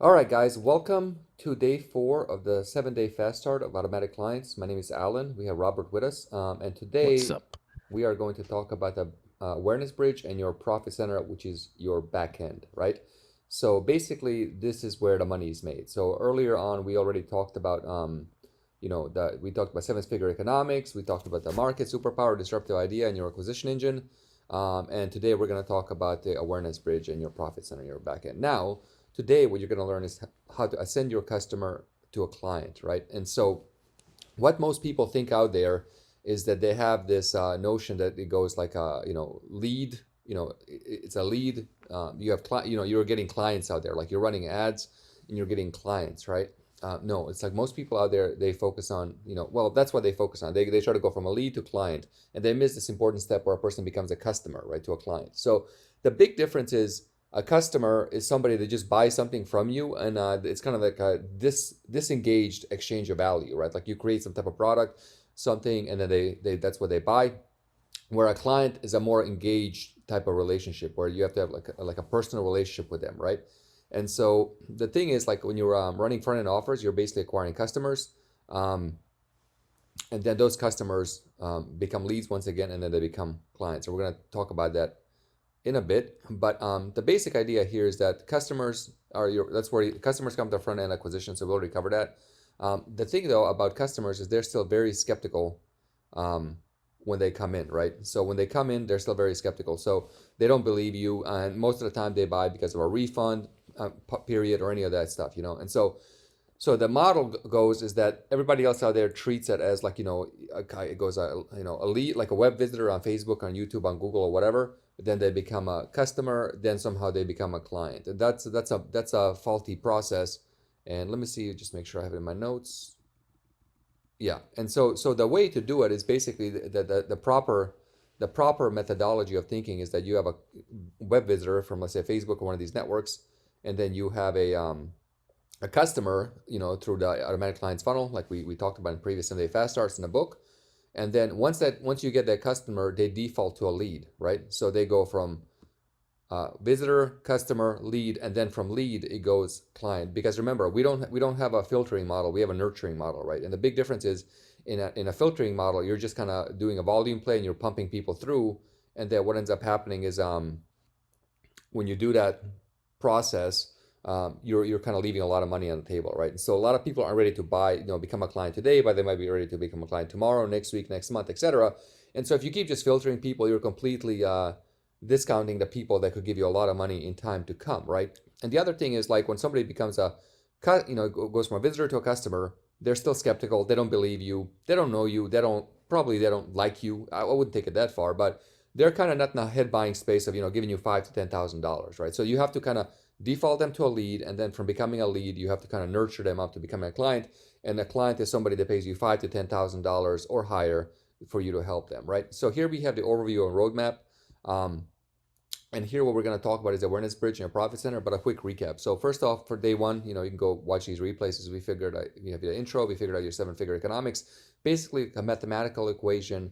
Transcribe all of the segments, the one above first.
All right, guys, welcome to day 4 of the 7-day fast start of automatic clients. My name is Alan. We have Robert with us, and What's today up? we are going to talk about the awareness bridge and your profit center, which is your back end, right? So basically, this is where the money is made. So earlier on, we already talked about, we talked about seven-figure economics. We talked about the market superpower, disruptive idea, and your acquisition engine. And today we're going to talk about the awareness bridge and your profit center, your back end. Now, today what you're going to learn is how to ascend your customer to a client, right? And so what most people think out there is that they have this notion that it goes like a lead, it's a lead. You have you're getting clients out there, like you're running ads and you're getting clients, right? No, it's like most people out there, they focus on, well, that's what they focus on. They try to go from a lead to client, and they miss this important step where a person becomes a customer, right, to a client. So the big difference is a customer is somebody that just buys something from you, and it's kind of like a disengaged exchange of value, right? Like you create some type of product, something, and then they that's what they buy. Where a client is a more engaged type of relationship, where you have to have like a personal relationship with them, right? And so the thing is, like when you're running front end offers, you're basically acquiring customers, um, and then those customers become leads once again, and then they become clients. So we're going to talk about that in a bit, but the basic idea here is that customers are that's where customers come to front end acquisition. So we already covered that. The thing though about customers is they're still very skeptical um, when they come in, right? So when they come in, they're still very skeptical. So they don't believe you, and most of the time they buy because of a refund period or any of that stuff, And so the model goes is that everybody else out there treats it as like it goes a lead, like a web visitor on Facebook, on YouTube, on Google, or whatever. Then they become a customer. Then somehow they become a client. And that's a faulty process. And let me see, just make sure I have it in my notes. Yeah. And so the way to do it is basically the proper methodology of thinking is that you have a web visitor from, let's say, Facebook or one of these networks, and then you have a customer, through the automatic clients funnel, like we talked about in previous Sunday fast starts in the book. And then once you get that customer, they default to a lead, right? So they go from visitor, customer, lead, and then from lead it goes client. Because remember, we don't have a filtering model, we have a nurturing model, right? And the big difference is in a filtering model, you're just kind of doing a volume play and you're pumping people through, and then what ends up happening is when you do that process, you're kind of leaving a lot of money on the table, right? And so a lot of people aren't ready to buy, become a client today, but they might be ready to become a client tomorrow, next week, next month, etc. And so if you keep just filtering people, you're completely discounting the people that could give you a lot of money in time to come, right? And the other thing is, like when somebody becomes goes from a visitor to a customer, they're still skeptical. They don't believe you. They don't know you. They don't like you. I wouldn't take it that far, but they're kind of not in a head buying space of giving you $5,000 to $10,000, right? So you have to kind of default them to a lead, and then from becoming a lead, you have to kind of nurture them up to becoming a client. And a client is somebody that pays you $5,000 to $10,000 or higher for you to help them, right? So here we have the overview and roadmap. Um, and here what we're going to talk about is awareness bridge and your profit center, but a quick recap. So first off, for day one, you can go watch these replays. As we figured out, you have the intro, we figured out your seven-figure economics, basically a mathematical equation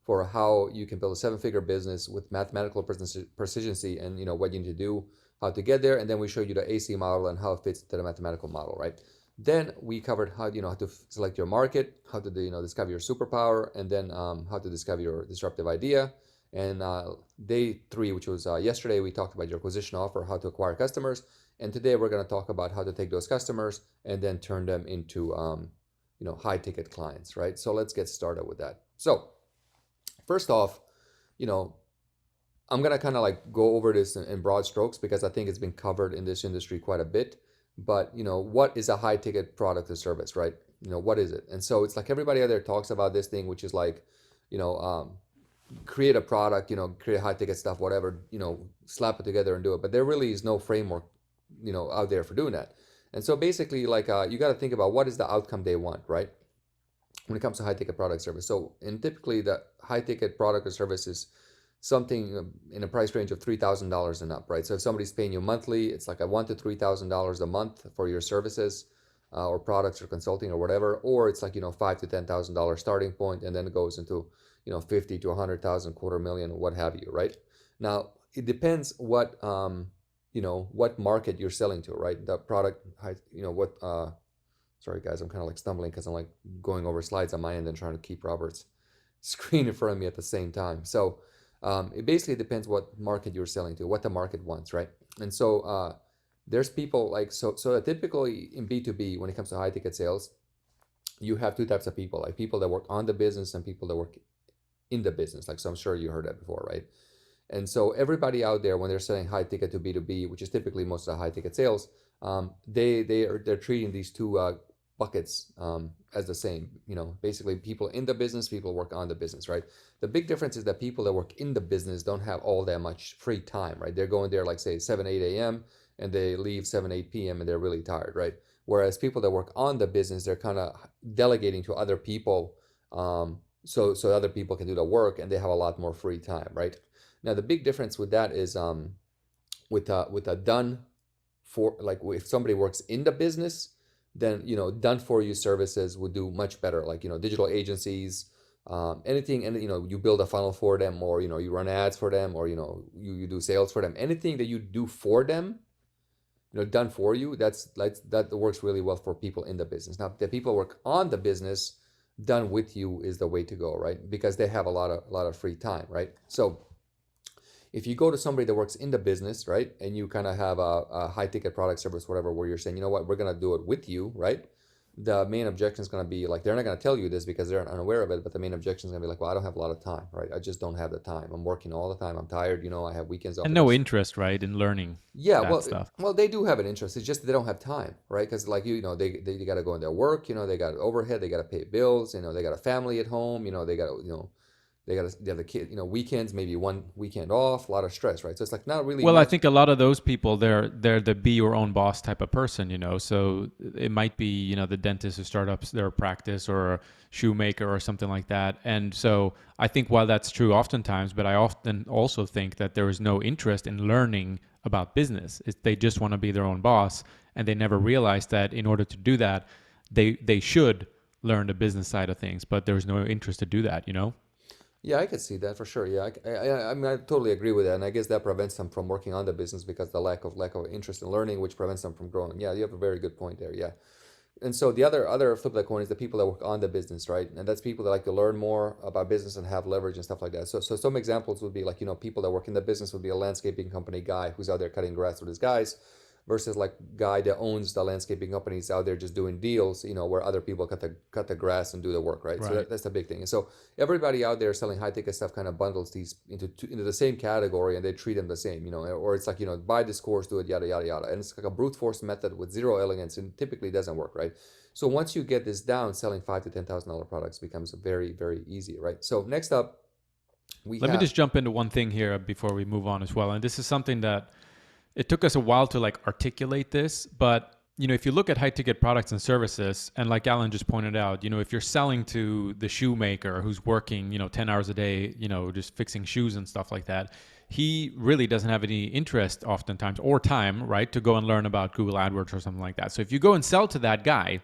for how you can build a seven-figure business with mathematical precision, and what you need to do, how to get there, and then we show you the AC model and how it fits to the mathematical model, right? Then we covered how to select your market, how to discover your superpower, and then how to discover your disruptive idea. And day 3, which was yesterday, we talked about your acquisition offer, how to acquire customers. And today we're going to talk about how to take those customers and then turn them into high ticket clients, right? So let's get started with that. So first off, you know, I'm gonna kind of like go over this in broad strokes because I think it's been covered in this industry quite a bit. But what is a high ticket product or service, right? What is it? And so it's like everybody out there talks about this thing, which is like, you know, um, create a product, create high ticket stuff, whatever, slap it together and do it. But there really is no framework, out there for doing that. And so basically, like, you got to think about what is the outcome they want, right? When it comes to high ticket product service. So, and typically the high ticket product or service is something in a price range of $3,000 and up, right? So if somebody's paying you monthly, it's like a $1,000 to $3,000 a month for your services, or products or consulting or whatever, or it's like $5,000 to $10,000 starting point, and then it goes into 50 to 100,000, quarter million, what have you, right? Now it depends what what market you're selling to, right? The product, what, sorry guys, I'm kind of like stumbling because I'm like going over slides on my end and trying to keep Robert's screen in front of me at the same time. So it basically depends what market you're selling to, what the market wants, right? And so there's people like, so typically in B2B, when it comes to high ticket sales, you have two types of people, like people that work on the business and people that work in the business. Like, so I'm sure you heard that before, right? And so everybody out there, when they're selling high ticket to B2B, which is typically most of the high ticket sales, they're treating these two buckets as the same. Basically people in the business, people work on the business, right? The big difference is that people that work in the business don't have all that much free time, right? They're going there like say 7, 8 a.m. and they leave 7, 8 p.m. and they're really tired, right? Whereas people that work on the business, they're kind of delegating to other people, so other people can do the work and they have a lot more free time, right? Now the big difference with that is with a done for, like if somebody works in the business, then done for you services would do much better, like digital agencies, anything, and you build a funnel for them, or you run ads for them, or you do sales for them, anything that you do for them, done for you, that works really well for people in the business. Now the people work on the business, done with you is the way to go, right? Because they have a lot of free time, right? So if you go to somebody that works in the business, right, and you kind of have a high ticket product, service, whatever, where you're saying, you know what, we're going to do it with you, right? The main objection is going to be like, they're not going to tell you this because they're unaware of it, but the main objection is going to be like, well, I don't have a lot of time, right? I just don't have the time. I'm working all the time. I'm tired. I have weekends off. And no interest, right, in learning that stuff. Well, they do have an interest. It's just they don't have time, right? Because like, they got to go in their work, they got overhead, they got to pay bills, they got a family at home, they got to, they have the kid, weekends, maybe one weekend off, a lot of stress, right? So it's like not really Well, I much. think a lot of those people, they're the be your own boss type of person, So it might be, the dentist who start up their practice, or a shoemaker or something like that. And so I think while that's true oftentimes, but I often also think that there is no interest in learning about business. They just want to be their own boss, and they never realize that in order to do that, they should learn the business side of things, but there's no interest to do that, Yeah, I could see that for sure. Yeah, I mean, I totally agree with that, and I guess that prevents them from working on the business because the lack of interest in learning, which prevents them from growing. Yeah, you have a very good point there. Yeah, and so the other flip of the coin is the people that work on the business, right? And that's people that like to learn more about business and have leverage and stuff like that. So some examples would be like people that work in the business would be a landscaping company guy who's out there cutting grass with his guys, versus like guy that owns the landscaping companies out there just doing deals, where other people cut the grass and do the work, right? So Right. that's the big thing. And so everybody out there selling high ticket stuff kind of bundles these into the same category, and they treat them the same, or it's like buy this course, do it, yada yada yada, and it's like a brute force method with zero elegance, and typically doesn't work, right? So once you get this down, selling $5,000 to $10,000 products becomes very very easy, right? So next up, we Let me have. just jump into one thing here before we move on as well. And this is something that it took us a while to like articulate this, but if you look at high ticket products and services, and like Alan just pointed out, if you're selling to the shoemaker who's working, 10 hours a day, just fixing shoes and stuff like that, he really doesn't have any interest oftentimes or time, right, to go and learn about Google AdWords or something like that. So if you go and sell to that guy,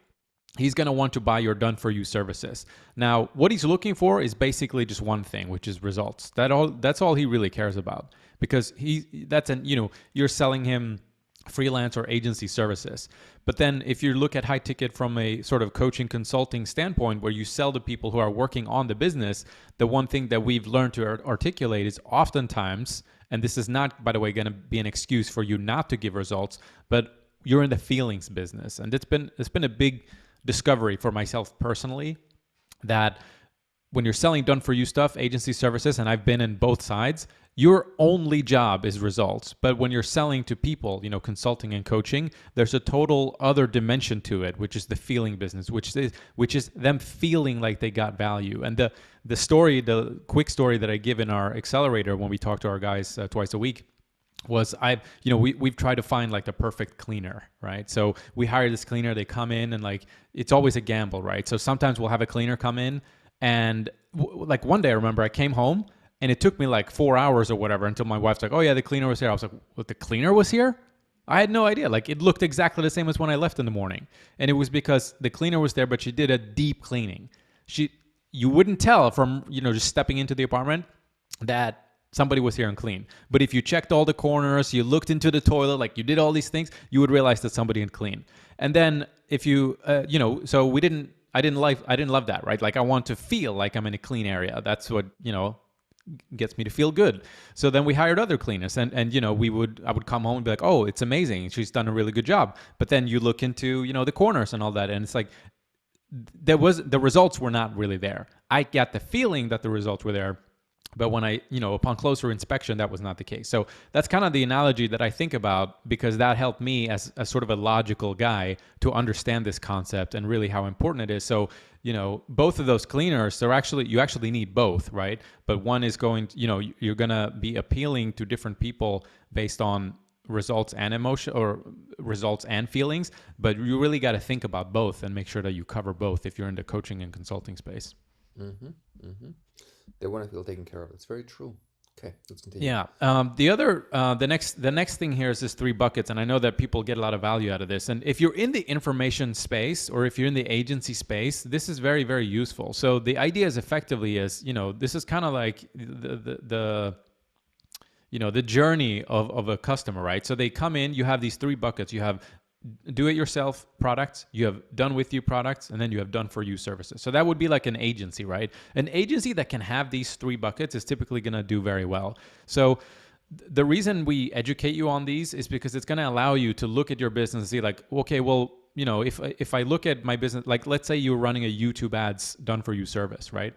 he's going to want to buy your done for you services. Now, what he's looking for is basically just one thing, which is results. That's all he really cares about, because you're selling him freelance or agency services. But then if you look at high ticket from a sort of coaching consulting standpoint, where you sell to people who are working on the business, the one thing that we've learned to articulate is oftentimes, and this is not, by the way, going to be an excuse for you not to give results, but you're in the feelings business. And it's been a big discovery for myself personally, that when you're selling done for you stuff, agency services, and I've been in both sides, your only job is results. But when you're selling to people, consulting and coaching, there's a total other dimension to it, which is the feeling business, which is them feeling like they got value. And the quick story that I give in our accelerator when we talk to our guys twice a week was we've tried to find like the perfect cleaner, right? So we hire this cleaner, they come in, and like it's always a gamble, right? So sometimes we'll have a cleaner come in, and like one day I remember I came home and it took me like 4 hours or whatever until my wife's like, oh yeah, the cleaner was here. I was like, what, the cleaner was here? I had no idea. Like it looked exactly the same as when I left in the morning. And it was because the cleaner was there, but she did a deep cleaning. You wouldn't tell from, just stepping into the apartment that somebody was here and cleaned. But if you checked all the corners, you looked into the toilet, like you did all these things, you would realize that somebody had cleaned. And then if you, so I didn't love that, right? Like I want to feel like I'm in a clean area. That's what, gets me to feel good. So then we hired other cleaners, and I would come home and be like, oh, it's amazing, she's done a really good job. But then you look into the corners and all that, and it's like the results were not really there. I got the feeling that the results were there, but when I, upon closer inspection, that was not the case. So that's kind of the analogy that I think about, because that helped me as a sort of a logical guy to understand this concept and really how important it is. So, both of those cleaners, you actually need both, right? But one is going to, you're going to be appealing to different people based on results and emotion, or results and feelings. But you really got to think about both and make sure that you cover both if you're in the coaching and consulting space. Mm-hmm. Mm-hmm. They want to feel taken care of. It's very true. Okay, let's continue. Yeah. The next thing here is this 3 buckets, and I know that people get a lot of value out of this. And if you're in the information space, or if you're in the agency space, this is very, very useful. So the idea is effectively is, this is kind of like the journey of a customer, right? So they come in, you have these 3 buckets. You have do-it-yourself products, you have done-with-you products, and then you have done-for-you services. So that would be like an agency, right? An agency that can have these 3 buckets is typically going to do very well. So the reason we educate you on these is because it's going to allow you to look at your business and see like, okay, well, if I look at my business, like let's say you're running a YouTube ads done-for-you service, right?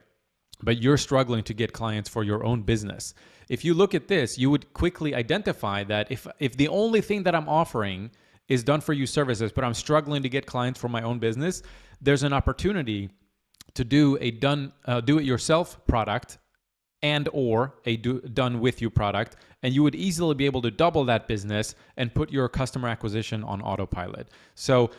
But you're struggling to get clients for your own business. If you look at this, you would quickly identify that if the only thing that I'm offering is done-for-you services, but I'm struggling to get clients for my own business, there's an opportunity to do a do-it-yourself product and or a done-with-you product, and you would easily be able to double that business and put your customer acquisition on autopilot. So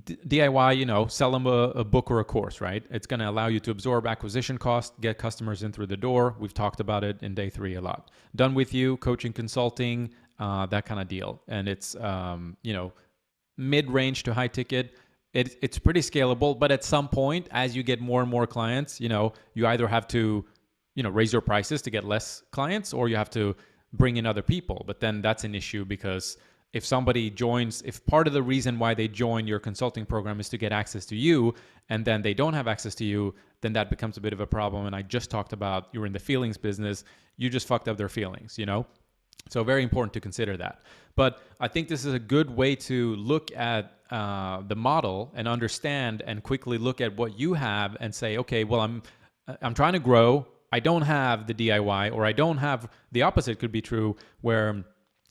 DIY, sell them a book or a course, right? It's going to allow you to absorb acquisition costs, get customers in through the door. We've talked about it in day 3 a lot. Done with you, coaching, consulting, that kind of deal. And it's, mid-range to high ticket. It's pretty scalable, but at some point, as you get more and more clients, you either have to, raise your prices to get less clients, or you have to bring in other people. But then that's an issue, because if somebody joins, if part of the reason why they join your consulting program is to get access to you, and then they don't have access to you, then that becomes a bit of a problem. And I just talked about, you're in the feelings business, you just fucked up their feelings, So very important to consider that. But I think this is a good way to look at the model and understand and quickly look at what you have and say, okay, well, I'm trying to grow. I don't have the DIY, or I don't have, the opposite could be true, where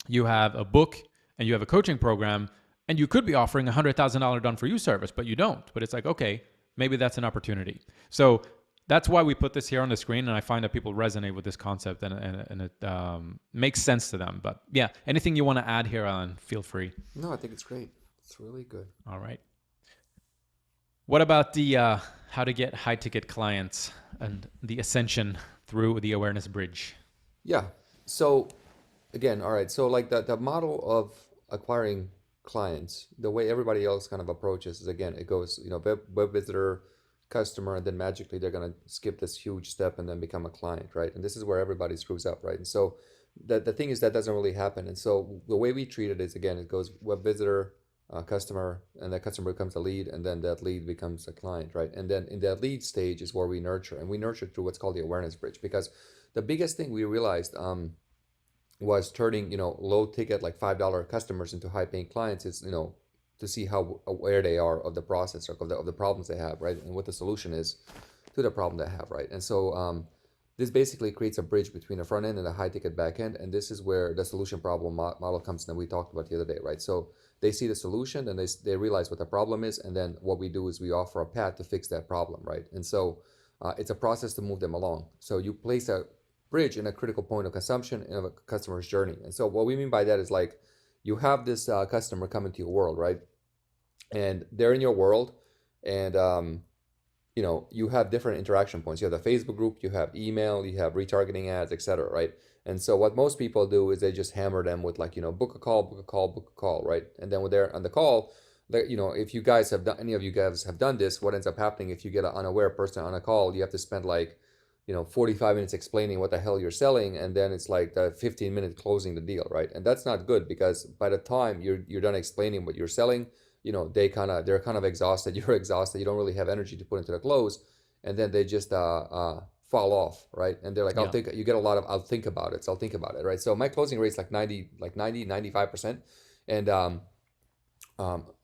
you have a book and you have a coaching program, and you could be offering $100,000 done-for-you service, but you don't. But it's like, okay, maybe that's an opportunity. So that's why we put this here on the screen, and I find that people resonate with this concept, and it makes sense to them. But yeah, anything you want to add here, Alan, feel free. No, I think it's great. It's really good. All right. What about the how to get high-ticket clients and the ascension through the awareness bridge? Yeah. So again, all right. So like the model of acquiring clients, the way everybody else kind of approaches is, again, it goes, web visitor, customer, and then magically they're going to skip this huge step and then become a client, right? And this is where everybody screws up, right? And so the thing is that doesn't really happen. And so the way we treat it is, again, it goes web visitor, customer, and that customer becomes a lead, and then that lead becomes a client, right? And then in that lead stage is where we nurture, and we nurture through what's called the awareness bridge, because the biggest thing we realized was turning, low ticket, like $5 customers into high paying clients is, to see how aware they are of the process, or of the problems they have, right? And what the solution is to the problem they have, right? And so this basically creates a bridge between the front end and the high ticket back end. And this is where the solution problem model comes in, that we talked about the other day, right? So they see the solution, and they realize what the problem is. And then what we do is we offer a path to fix that problem, right? And so it's a process to move them along. So you place a bridge in a critical point of consumption in a customer's journey. And so what we mean by that is, like, you have this customer come into your world, right? And they're in your world, and you have different interaction points. You have the Facebook group, you have email, you have retargeting ads, etc., right? And so what most people do is they just hammer them with, like, book a call, book a call, book a call, right? And then when they're on the call, if you guys have done, any of you guys have done this, what ends up happening, if you get an unaware person on a call, you have to spend like 45 minutes explaining what the hell you're selling, and then it's like the 15-minute closing the deal, right? And that's not good, because by the time you're done explaining what you're selling, they're kind of exhausted. You're exhausted. You don't really have energy to put into the close, and then they just fall off, right? And they're like, Yeah. you get a lot of, I'll think about it. So I'll think about it, right? So my closing rate's like 95%. And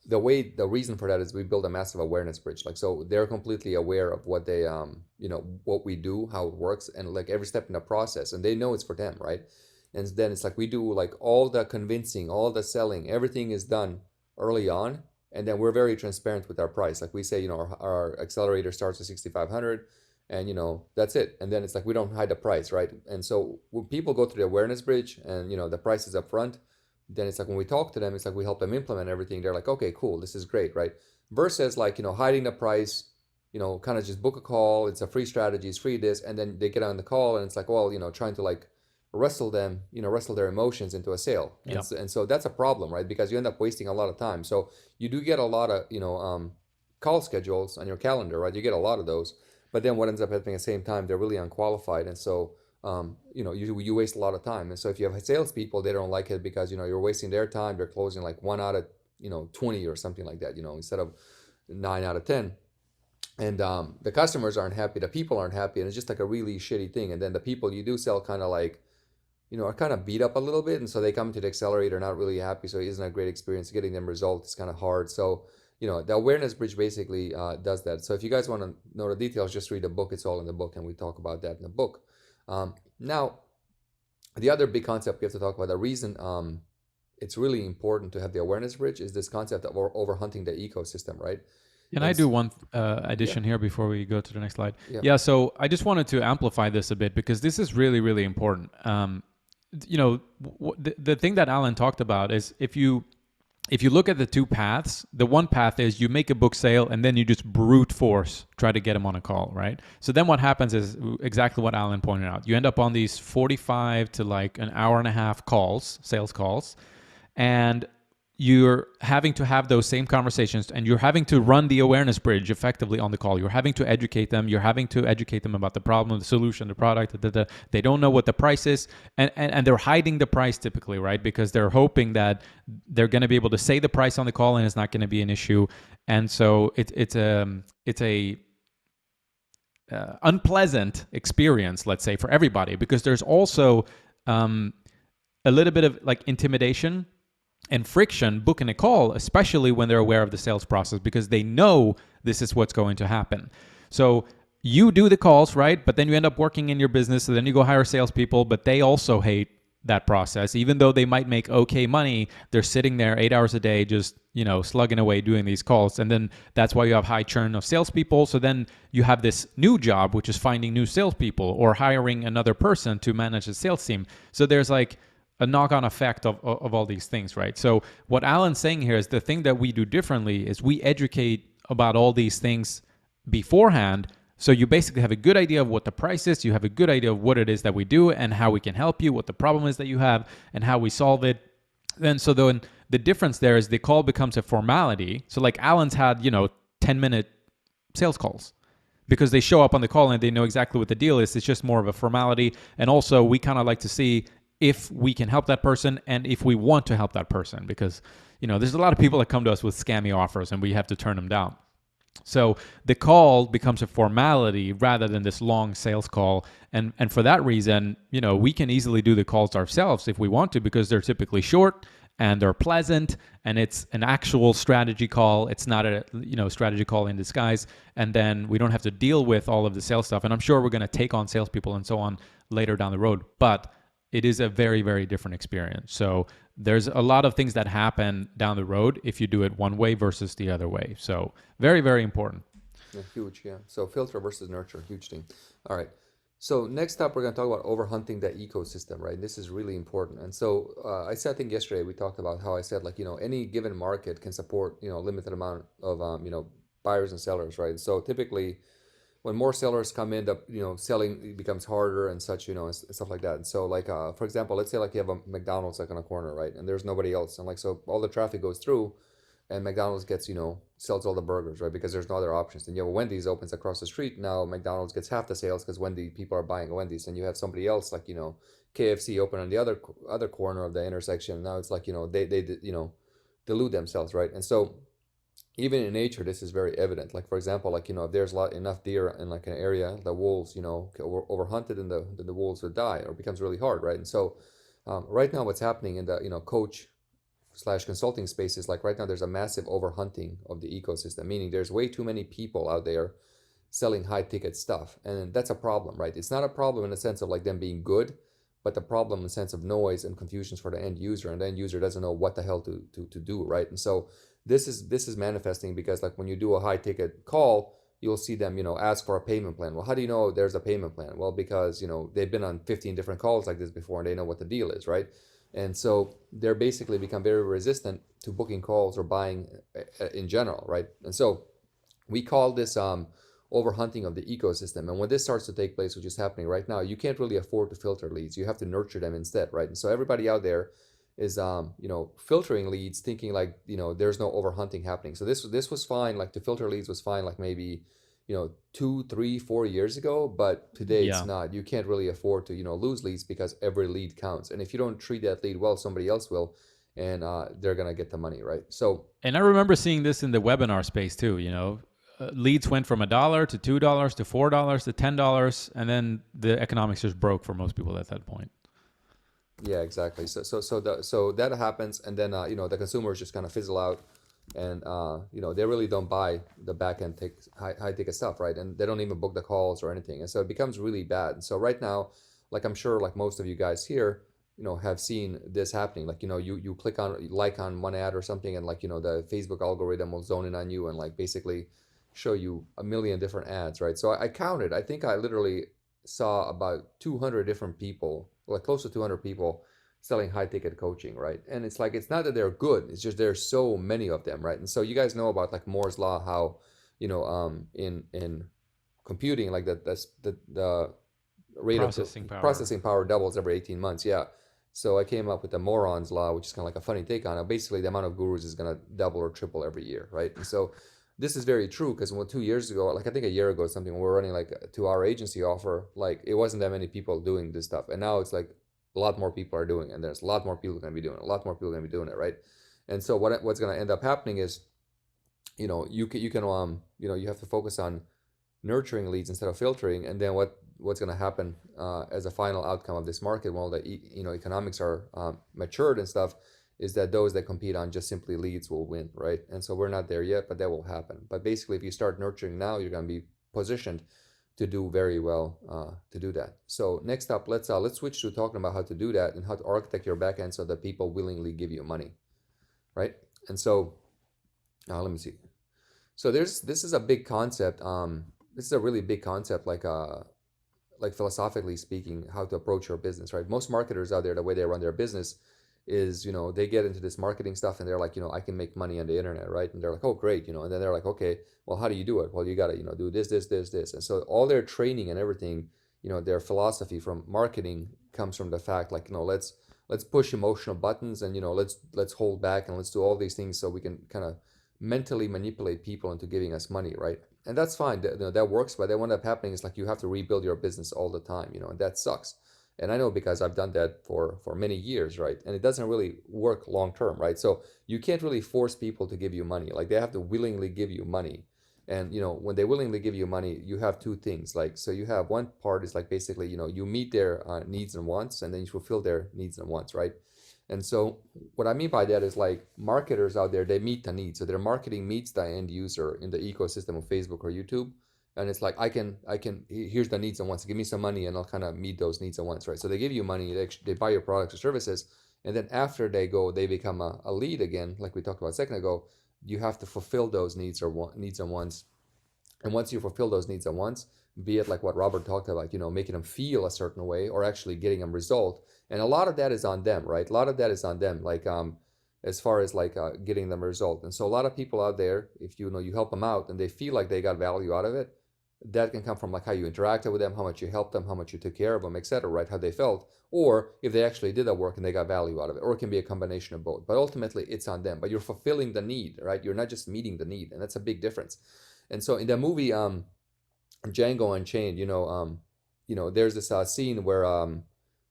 the reason for that is we build a massive awareness bridge. Like, so they're completely aware of what they, what we do, how it works, and like every step in the process, and they know it's for them, right? And then it's like we do like all the convincing, all the selling, everything is done early on, and then we're very transparent with our price. Like we say, our accelerator starts at 6,500, and that's it. And then it's like we don't hide the price, right? And so when people go through the awareness bridge, and the price is up front, then it's like when we talk to them, it's like we help them implement everything. They're like, okay, cool, this is great, right? Versus like, hiding the price, kind of just book a call. It's a free strategy, it's free this, and then they get on the call, and it's like, well, trying to like wrestle them, wrestle their emotions into a sale. Yeah. And so that's a problem, right? Because you end up wasting a lot of time. So you do get a lot of, call schedules on your calendar, right? You get a lot of those, but then what ends up happening at the same time, they're really unqualified. And so you waste a lot of time. And so if you have salespeople, they don't like it because, you're wasting their time. They're closing like 1 out of, 20 or something like that, instead of 9 out of 10. And the customers aren't happy. The people aren't happy. And it's just like a really shitty thing. And then the people you do sell kind of like, are kind of beat up a little bit. And so they come to the accelerator not really happy. So it isn't a great experience. Getting them results is kind of hard. So, the awareness bridge basically does that. So if you guys want to know the details, just read the book. It's all in the book. And we talk about that in the book. Now, the other big concept we have to talk about, the reason it's really important to have the awareness bridge, is this concept of overhunting the ecosystem, right? Can I do one addition here before we go to the next slide? Yeah. Yeah. So I just wanted to amplify this a bit because this is really, really important. The thing that Alan talked about is if you look at the two paths, the one path is you make a book sale and then you just brute force try to get them on a call, right? So then what happens is exactly what Alan pointed out. You end up on these 45 to like an hour and a half calls, sales calls, and you're having to have those same conversations and you're having to run the awareness bridge effectively on the call. You're having to educate them. You're having to educate them about the problem, the solution, the product. They don't know what the price is. And they're hiding the price typically, right? Because they're hoping that they're going to be able to say the price on the call and it's not going to be an issue. And so it's a unpleasant experience, let's say, for everybody, because there's also a little bit of like intimidation and friction booking a call, especially when they're aware of the sales process, because they know this is what's going to happen. So you do the calls, right? But then you end up working in your business. So then you go hire salespeople, but they also hate that process. Even though they might make okay money, they're sitting there 8 hours a day, just, slugging away doing these calls. And then that's why you have high churn of salespeople. So then you have this new job, which is finding new salespeople or hiring another person to manage the sales team. So there's like a knock-on effect of all these things, right? So what Alan's saying here is the thing that we do differently is we educate about all these things beforehand. So you basically have a good idea of what the price is. You have a good idea of what it is that we do and how we can help you, what the problem is that you have and how we solve it. Then the difference there is the call becomes a formality. So like Alan's had, 10-minute sales calls because they show up on the call and they know exactly what the deal is. It's just more of a formality. And also we kind of like to see if we can help that person and if we want to help that person, because there's a lot of people that come to us with scammy offers and we have to turn them down. So the call becomes a formality rather than this long sales call. And for that reason, we can easily do the calls ourselves if we want to, because they're typically short and they're pleasant and it's an actual strategy call. It's not a strategy call in disguise. And then we don't have to deal with all of the sales stuff. And I'm sure we're going to take on salespeople and so on later down the road. But it is a very, very different experience. So there's a lot of things that happen down the road if you do it one way versus the other way. So very, very important. Yeah, huge, yeah. So filter versus nurture, huge thing. All right. So next up, we're going to talk about overhunting the ecosystem, right? This is really important. And so I think yesterday we talked about how I said, like, any given market can support, a limited amount of, buyers and sellers, right? So typically, when more sellers come in, selling becomes harder and such, and stuff like that. And so like, for example, let's say like you have a McDonald's like on a corner, right? And there's nobody else. And like, so all the traffic goes through, and McDonald's gets, sells all the burgers, right? Because there's no other options. And you have Wendy's opens across the street. Now McDonald's gets half the sales because Wendy people are buying Wendy's, and you have somebody else like, KFC open on the other corner of the intersection. Now it's like, they delude themselves, right? And so even in nature, this is very evident. Like for example, like if there's enough deer in like an area, the wolves, overhunted, and the wolves would die, or it becomes really hard, right? And so right now, what's happening in the coach slash consulting space is like right now there's a massive overhunting of the ecosystem, meaning there's way too many people out there selling high ticket stuff, and that's a problem, right? It's not a problem in the sense of like them being good, but the problem in the sense of noise and confusions for the end user, and the end user doesn't know what the hell to do, right? And so this is manifesting because like when you do a high ticket call, you'll see them ask for a payment plan. Well, how do you know there's a payment plan? Well, because they've been on 15 different calls like this before, and they know what the deal is, right? And so they're basically become very resistant to booking calls or buying in general, right? And so we call this overhunting of the ecosystem. And when this starts to take place, which is happening right now, you can't really afford to filter leads. You have to nurture them instead, right? And so everybody out there is filtering leads, thinking like there's no overhunting happening. So this was fine, like to filter leads was fine, like maybe 2, 3, 4 years ago, but today it's Yeah. not. You can't really afford to lose leads because every lead counts, and if you don't treat that lead well, somebody else will, and they're gonna get the money, right? So And I remember seeing this in the webinar space too. Leads went from $1 to $2 to $4 to $10, and then the economics just broke for most people at that point. yeah, exactly. So that happens, and then the consumers just kind of fizzle out, and they really don't buy the back end high ticket stuff, right? And they don't even book the calls or anything, and so it becomes really bad. And so right now, like I'm sure like most of you guys here, have seen this happening. Like you click on like on one ad or something, and like the Facebook algorithm will zone in on you and like basically show you a million different ads, right? So I counted. I think I literally saw about 200 different people, like close to 200 people selling high ticket coaching, right? And it's like it's not that they're good, it's just there's so many of them, right? And so you guys know about like Moore's law, how in computing, like that's the rate Processing of power. processing power doubles every 18 months. Yeah. So I came up with the Moron's law, which is kind of like a funny take on it. Basically, the amount of gurus is going to double or triple every year, right? And so this is very true because 2 years ago, like I think a year ago or something, when we were running like a 2-hour agency offer, like it wasn't that many people doing this stuff, and now it's like a lot more people are doing it, and there's a lot more people going to be doing it, a lot more people going to be doing it, right? And so what's going to end up happening is, you can you have to focus on nurturing leads instead of filtering, and then what's going to happen as a final outcome of this market when all the economics are matured and stuff, is that those that compete on just simply leads will win, right? And so we're not there yet, but that will happen. But basically, if you start nurturing now, you're going to be positioned to do very well to do that. So next up, let's switch to talking about how to do that and how to architect your backend so that people willingly give you money, right? And so let me see. So this is a big concept. This is a really big concept, like philosophically speaking, how to approach your business, right? Most marketers out there, the way they run their business is, they get into this marketing stuff and they're like, I can make money on the internet, right? And they're like, oh, great, and then they're like, okay, well, how do you do it? Well, you got to, do this. And so all their training and everything, their philosophy from marketing comes from the fact like, let's push emotional buttons, and, let's hold back, and let's do all these things so we can kind of mentally manipulate people into giving us money, right? And that's fine, that works, but then what ends up happening is like you have to rebuild your business all the time, and that sucks. And I know because I've done that for many years, right? And it doesn't really work long term, right? So you can't really force people to give you money. Like they have to willingly give you money. And when they willingly give you money, you have two things. Like, so you have one part is like basically, you meet their needs and wants, and then you fulfill their needs and wants, right? And so what I mean by that is like marketers out there, they meet the needs. So their marketing meets the end user in the ecosystem of Facebook or YouTube. And it's like, here's the needs and wants. Give me some money and I'll kind of meet those needs and wants, right? So they give you money, they buy your products or services. And then after they become a lead again, like we talked about a second ago, you have to fulfill those needs and wants. And once you fulfill those needs and wants, be it like what Robert talked about, making them feel a certain way or actually getting them result. And a lot of that is on them, right? A lot of that is on them, like as far as like getting them a result. And so a lot of people out there, if you help them out and they feel like they got value out of it, That can come from like how you interacted with them, how much you helped them, how much you took care of them, etc., right? How they felt, or if they actually did that work and they got value out of it, or it can be a combination of both. But ultimately, it's on them. But you're fulfilling the need, right? You're not just meeting the need, and that's a big difference. And so in the movie Django Unchained, there's this scene where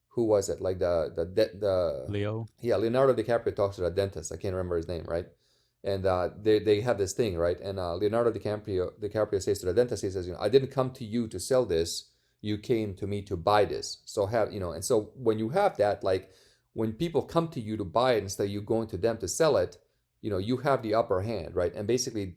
who was it? Like the Leo. yeah, Leonardo DiCaprio talks to the dentist. I can't remember his name, right? And they have this thing, right? And Leonardo DiCaprio says to the dentist, he says, I didn't come to you to sell this. You came to me to buy this. So and so when you have that, like when people come to you to buy it instead of you going to them to sell it, you have the upper hand, right? And basically,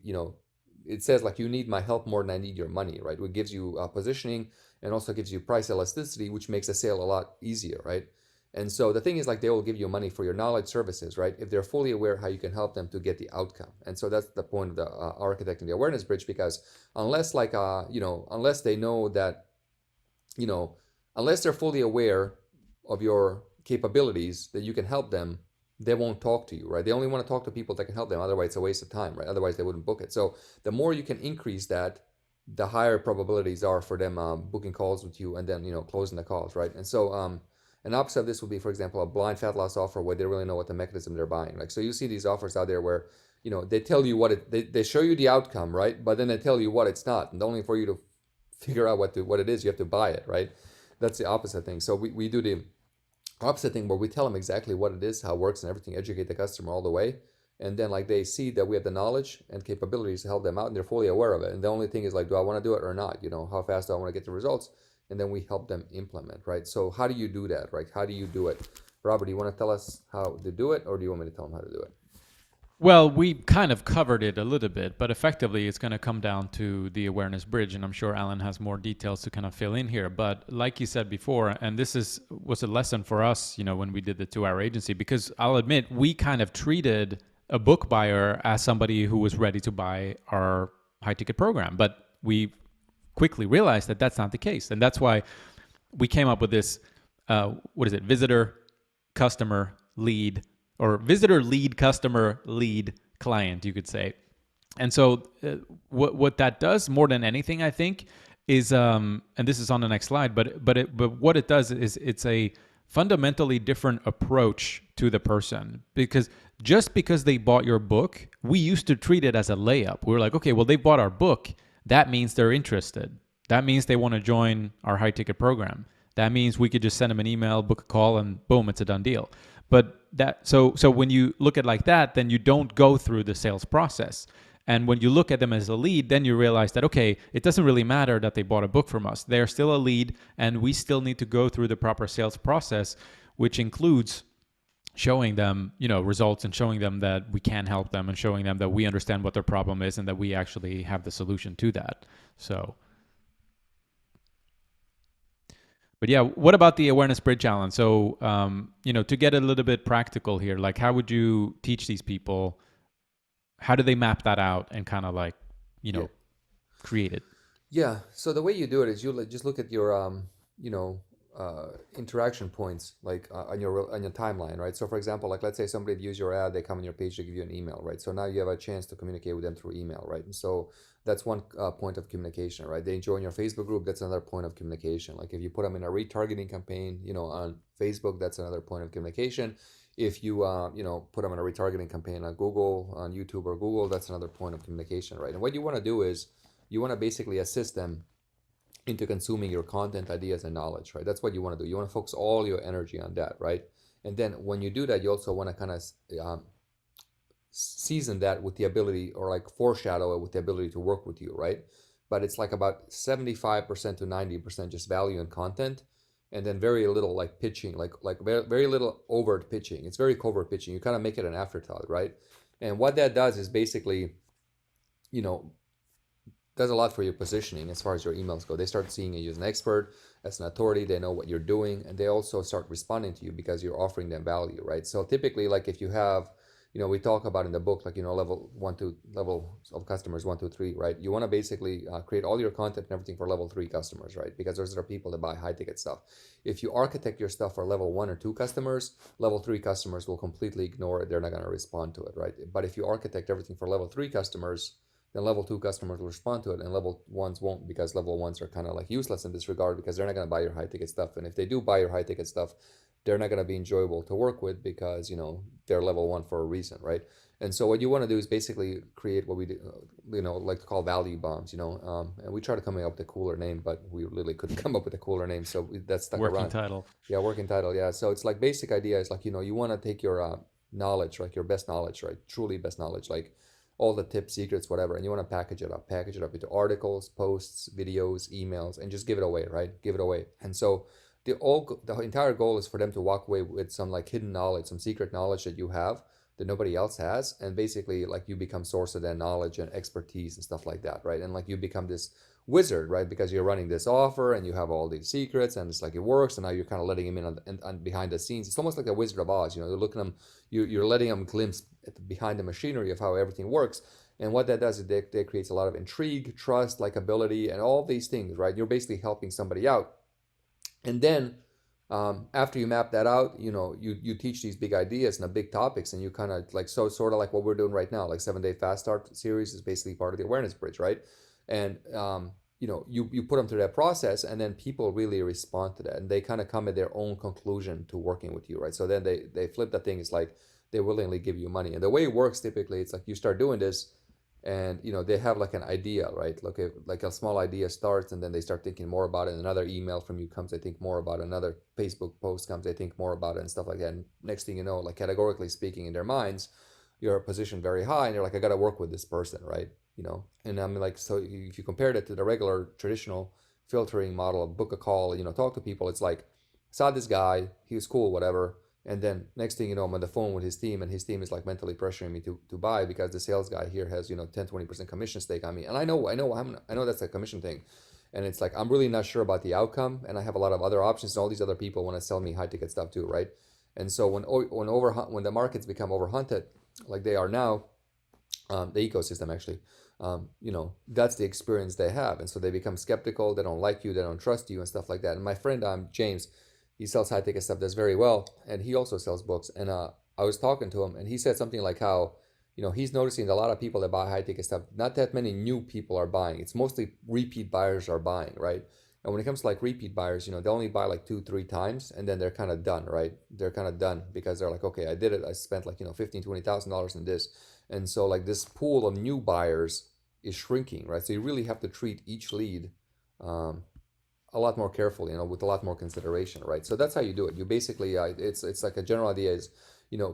it says like you need my help more than I need your money, right? It gives you positioning and also gives you price elasticity, which makes a sale a lot easier, right? And so the thing is like they will give you money for your knowledge services, right? If they're fully aware how you can help them to get the outcome. And so that's the point of the architecting the awareness bridge, because unless unless they know that, unless they're fully aware of your capabilities that you can help them, they won't talk to you, right? They only want to talk to people that can help them. Otherwise, it's a waste of time, right? Otherwise, they wouldn't book it. So the more you can increase that, the higher probabilities are for them booking calls with you and then, closing the calls, right? And so an opposite of this would be, for example, a blind fat loss offer where they really know what the mechanism they're buying. Like, so you see these offers out there where, they tell you they show you the outcome, right? But then they tell you what it's not. And only for you to figure out what it is, you have to buy it, right? That's the opposite thing. So we do the opposite thing where we tell them exactly what it is, how it works and everything, educate the customer all the way. And then like they see that we have the knowledge and capabilities to help them out and they're fully aware of it. And the only thing is like, do I want to do it or not? How fast do I want to get the results? And then we help them implement, right? So how do you do that, right? How do you do it? Robert, do you want to tell us how to do it, or do you want me to tell them how to do it? Well, we kind of covered it a little bit, but effectively it's going to come down to the awareness bridge. And I'm sure Alan has more details to kind of fill in here. But like you said before, and this was a lesson for us, when we did the 2-hour agency, because I'll admit we kind of treated a book buyer as somebody who was ready to buy our high ticket program. But we quickly realized that that's not the case. And that's why we came up with this, visitor, customer, lead, or visitor, lead, customer, lead, client, you could say. And so what that does more than anything, I think, is, and this is on the next slide, but what it does is it's a fundamentally different approach to the person, because just because they bought your book, we used to treat it as a layup. We were like, okay, well, they bought our book. That means they're interested. That means they want to join our high ticket program. That means we could just send them an email, book a call, and boom, it's a done deal. But so when you look at it like that, then you don't go through the sales process. And when you look at them as a lead, then you realize that, okay, it doesn't really matter that they bought a book from us. They're still a lead, and we still need to go through the proper sales process, which includes showing them, results, and showing them that we can help them, and showing them that we understand what their problem is and that we actually have the solution to that. So, but yeah, what about the awareness bridge, Alan? So, to get a little bit practical here, like how would you teach these people? How do they map that out and kind of like, Yeah. create it? Yeah. So the way you do it is you just look at your interaction points like on your timeline, right? So for example, like let's say somebody views your ad, they come on your page to give you an email, right? So now you have a chance to communicate with them through email, right? And so that's one point of communication, right? They join your Facebook group, that's another point of communication. Like if you put them in a retargeting campaign, on Facebook, that's another point of communication. If you put them in a retargeting campaign on Google, on YouTube or Google, that's another point of communication, right? And what you want to do is you want to basically assist them into consuming your content, ideas, and knowledge, right? That's what you want to do. You want to focus all your energy on that, right? And then when you do that, you also want to kind of season that with the ability, or like foreshadow it with the ability to work with you, right? But it's like about 75% to 90% just value and content, and then very little like pitching, like very, very little overt pitching. It's very covert pitching. You kind of make it an afterthought, right? And what that does is basically, does a lot for your positioning as far as your emails go. They start seeing you as an expert, as an authority. They know what you're doing, and they also start responding to you because you're offering them value, right? So typically, like if you have, we talk about in the book, like, level of customers 1, 2, 3, right? You want to basically create all your content and everything for level 3 customers, right? Because those are people that buy high ticket stuff. If you architect your stuff for level 1 or 2 customers, level 3 customers will completely ignore it. They're not going to respond to it, right? But if you architect everything for level 3 customers, then level 2 customers will respond to it, and level 1s won't, because level 1s are kind of like useless in this regard, because they're not going to buy your high ticket stuff. And if they do buy your high ticket stuff, they're not going to be enjoyable to work with, because they're level 1 for a reason, right? And so what you want to do is basically create what we do, like to call value bombs, and we try to come up with a cooler name, but we really couldn't come up with a cooler name, so that's stuck Working around. title. Yeah, working title. Yeah, so it's like basic idea is like, you want to take your knowledge, like your best knowledge, right? Truly best knowledge, like all the tips, secrets, whatever, and you want to package it up into articles, posts, videos, emails, and just give it away, right? Give it away. And so the entire goal is for them to walk away with some like hidden knowledge, some secret knowledge that you have that nobody else has, and basically like you become source of that knowledge and expertise and stuff like that, right? And like you become this wizard, right? Because you're running this offer and you have all these secrets, and it's like it works, and now you're kind of letting him in on behind the scenes. It's almost like a Wizard of Oz, you're looking at them, you're letting them glimpse at behind the machinery of how everything works. And what that does is that creates a lot of intrigue, trust, likability, and all these things, right? You're basically helping somebody out. And then after you map that out, you teach these big ideas and the big topics, and you kind of like, so sort of like what we're doing right now, like 7-day fast start series is basically part of the awareness bridge, right? And you put them through that process, and then people really respond to that, and they kind of come at their own conclusion to working with you, right? So then they flip that thing. It's like they willingly give you money. And the way it works typically, it's like you start doing this, and they have like an idea, right? Like a small idea starts, and then they start thinking more about it, and another email from you comes, they think more about it, another Facebook post comes, they think more about it, and stuff like that. And next thing you know, like categorically speaking, in their minds, you're positioned very high, and you're like, I got to work with this person, right? And I'm like, so if you compare that to the regular traditional filtering model of book a call, talk to people, it's like, saw this guy, he was cool, whatever. And then next thing you know, I'm on the phone with his team, and his team is like mentally pressuring me to buy, because the sales guy here has 10-20% commission stake on me, and I know that's a commission thing, and it's like I'm really not sure about the outcome, and I have a lot of other options, and all these other people want to sell me high ticket stuff too, right? And so when the markets become overhunted like they are now, the ecosystem actually, that's the experience they have, and so they become skeptical, they don't like you, they don't trust you, and stuff like that. And my friend James, he sells high ticket stuff, does very well, and he also sells books. And I was talking to him, and he said something like how, he's noticing a lot of people that buy high ticket stuff, not that many new people are buying. It's mostly repeat buyers are buying, right? And when it comes to like repeat buyers, they only buy like 2-3 times, and then they're kind of done, right? They're kind of done, because they're like, okay, I did it. I spent like, $15,000-$20,000 in this. And so like this pool of new buyers is shrinking, right? So you really have to treat each lead a lot more carefully, with a lot more consideration, right? So that's how you do it. You basically, it's like a general idea is,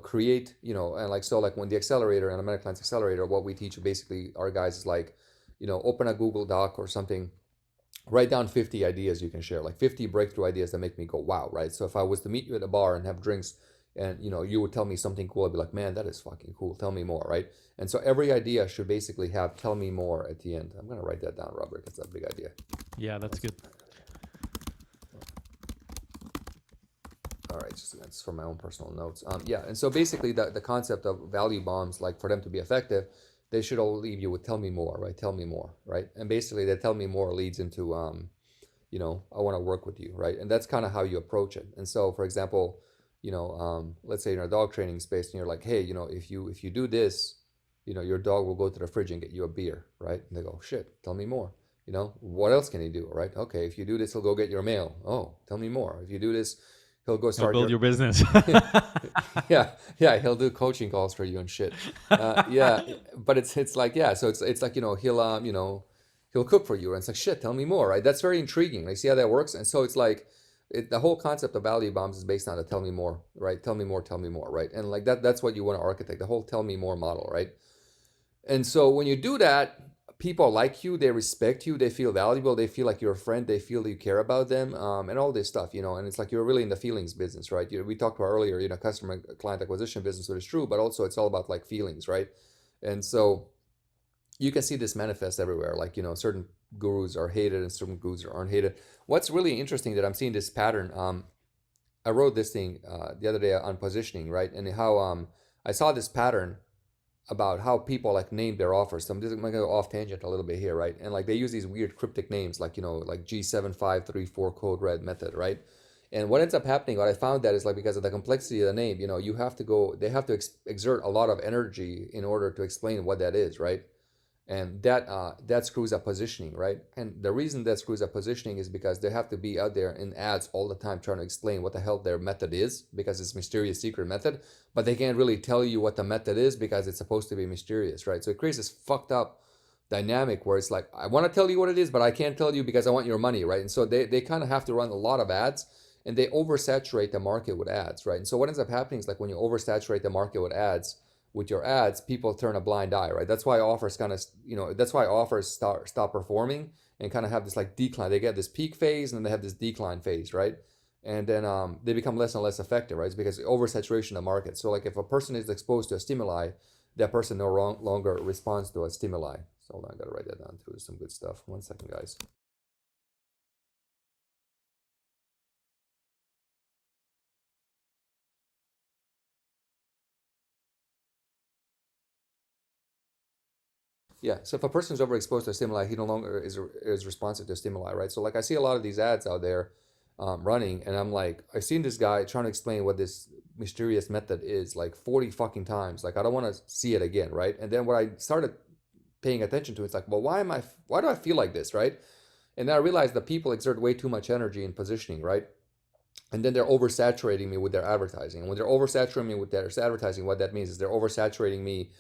create, and like, so like when the accelerator and American Clients Accelerator, what we teach basically our guys is like, open a Google Doc or something, write down 50 ideas you can share, like 50 breakthrough ideas that make me go, wow, right? So if I was to meet you at a bar and have drinks, and you would tell me something cool, I'd be like, man, that is fucking cool, tell me more, right? And so every idea should basically have tell me more at the end. I'm gonna write that down, Robert, because that's a big idea. Yeah, that's good. All right, that's for my own personal notes. Yeah, and so basically the concept of value bombs, like for them to be effective, they should all leave you with tell me more, right? Tell me more, right? And basically the tell me more leads into, I want to work with you, right? And that's kind of how you approach it. And so, for example, let's say you're in a dog training space, and you're like, hey, if you do this, your dog will go to the fridge and get you a beer, right? And they go, shit, tell me more. What else can he do, right? Okay, if you do this, he'll go get your mail. Oh, tell me more. If you do this, he'll go start build your business. yeah, he'll do coaching calls for you and shit. Yeah, but it's like, yeah, so it's like, he'll cook for you, and it's like, shit, tell me more, right? That's very intriguing. Like, see how that works? And so it's like, the whole concept of value bombs is based on a tell me more, right? Tell me more, right? And like that's what you want to architect, the whole tell me more model, right? And so when you do that, people like you, they respect you, they feel valuable, they feel like you're a friend, they feel that you care about them, and all this stuff, and it's like you're really in the feelings business, right? We talked about earlier, customer client acquisition business, which is true, but also it's all about like feelings, right? And so you can see this manifest everywhere, like, certain gurus are hated and certain gurus aren't hated. What's really interesting that I'm seeing this pattern, I wrote this thing the other day on positioning, right? And how I saw this pattern about how people like name their offers. So I'm just gonna go off tangent a little bit here, right? And like they use these weird cryptic names, like like G7534 code red method, right? And what ends up happening, what I found that is like, because of the complexity of the name, they have to exert a lot of energy in order to explain what that is, right? and that screws up positioning, right? And the reason that screws up positioning is because they have to be out there in ads all the time trying to explain what the hell their method is, because it's a mysterious secret method, but they can't really tell you what the method is because it's supposed to be mysterious, right? So it creates this fucked up dynamic where it's like, I want to tell you what it is, but I can't tell you because I want your money, right? And so they kind of have to run a lot of ads, and they oversaturate the market with ads, right? And so what ends up happening is, like, when you oversaturate the market with your ads, people turn a blind eye, right? That's why offers kind of, that's why offers stop performing and kind of have this like decline. They get this peak phase and then they have this decline phase, right? And then they become less and less effective, right? It's because oversaturation of the market. So like if a person is exposed to a stimuli, that person no longer responds to a stimuli. So hold on, I gotta write that down too. There's some good stuff. 1 second, guys. Yeah, so if a person is overexposed to stimuli, he no longer is responsive to stimuli, right? So like I see a lot of these ads out there running, and I'm like, I've seen this guy trying to explain what this mysterious method is like 40 fucking times. Like I don't want to see it again, right? And then what I started paying attention to, it's like, well, why do I feel like this, right? And then I realized that people exert way too much energy in positioning, right? And then they're oversaturating me with their advertising. And when they're oversaturating me with their advertising, what that means is they're oversaturating me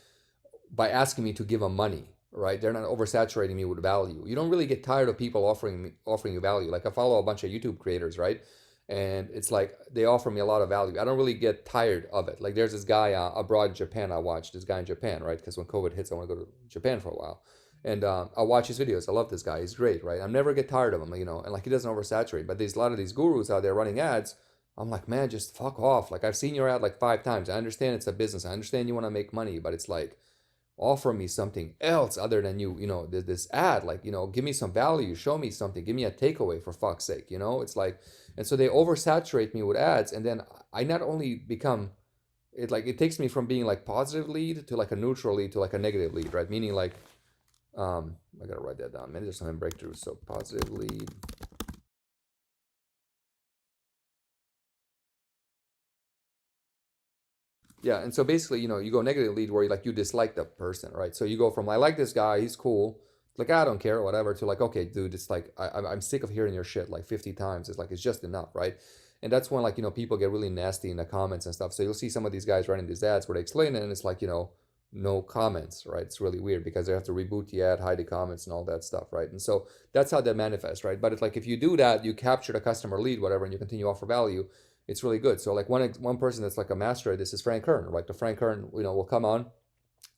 by asking me to give them money, right? They're not oversaturating me with value. You don't really get tired of people offering you value. Like I follow a bunch of YouTube creators, right? And it's like they offer me a lot of value. I don't really get tired of it. Like there's this guy abroad in Japan. I watched this guy in Japan, right? Because when COVID hits, I want to go to Japan for a while. And I watch his videos. I love this guy. He's great, right? I never get tired of him, and like he doesn't oversaturate. But there's a lot of these gurus out there running ads. I'm like, man, just fuck off. Like I've seen your ad like 5 times. I understand it's a business. I understand you want to make money, but it's like, offer me something else other than this ad. Like, give me some value, show me something, give me a takeaway, for fuck's sake. It's like, and so they oversaturate me with ads, and then I not only become it, like it takes me from being like positive lead to like a neutral lead to like a negative lead, right? Meaning like I gotta write that down. Maybe there's some breakthroughs. So positive lead. Yeah, and so basically, you go negative lead where you dislike the person, right? So you go from I like this guy, he's cool, like I don't care, whatever, to like, okay, dude, it's like I'm sick of hearing your shit like 50 times. It's like it's just enough, right? And that's when people get really nasty in the comments and stuff. So you'll see some of these guys running these ads where they explain it, and it's like no comments, right? It's really weird because they have to reboot the ad, hide the comments, and all that stuff, right? And so that's how that manifests, right? But it's like if you do that, you capture the customer lead, whatever, and you continue to offer value, it's really good. So like one person that's like a master at this is Frank Kern. Like the Frank Kern, will come on,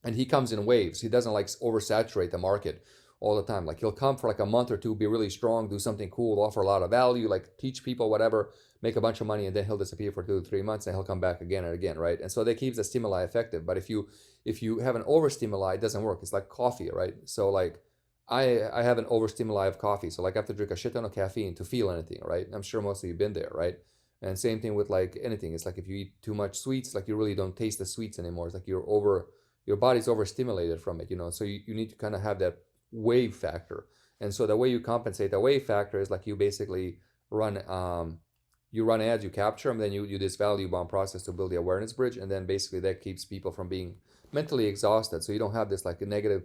and he comes in waves. He doesn't like oversaturate the market all the time. Like he'll come for like a month or two, be really strong, do something cool, offer a lot of value, like teach people whatever, make a bunch of money, and then he'll disappear for 2 to 3 months, and he'll come back again and again, right? And so that keeps the stimuli effective. But if you have an overstimuli, it doesn't work. It's like coffee, right? So like I have an overstimuli of coffee, so like I have to drink a shit ton of caffeine to feel anything, right? I'm sure most of you've been there, right? And same thing with like anything. It's like if you eat too much sweets, like you really don't taste the sweets anymore. It's like your body's overstimulated from it, So you need to kind of have that wave factor. And so the way you compensate the wave factor is like you basically run ads, you capture them, then you do this value bomb process to build the awareness bridge, and then basically that keeps people from being mentally exhausted. So you don't have this like a negative,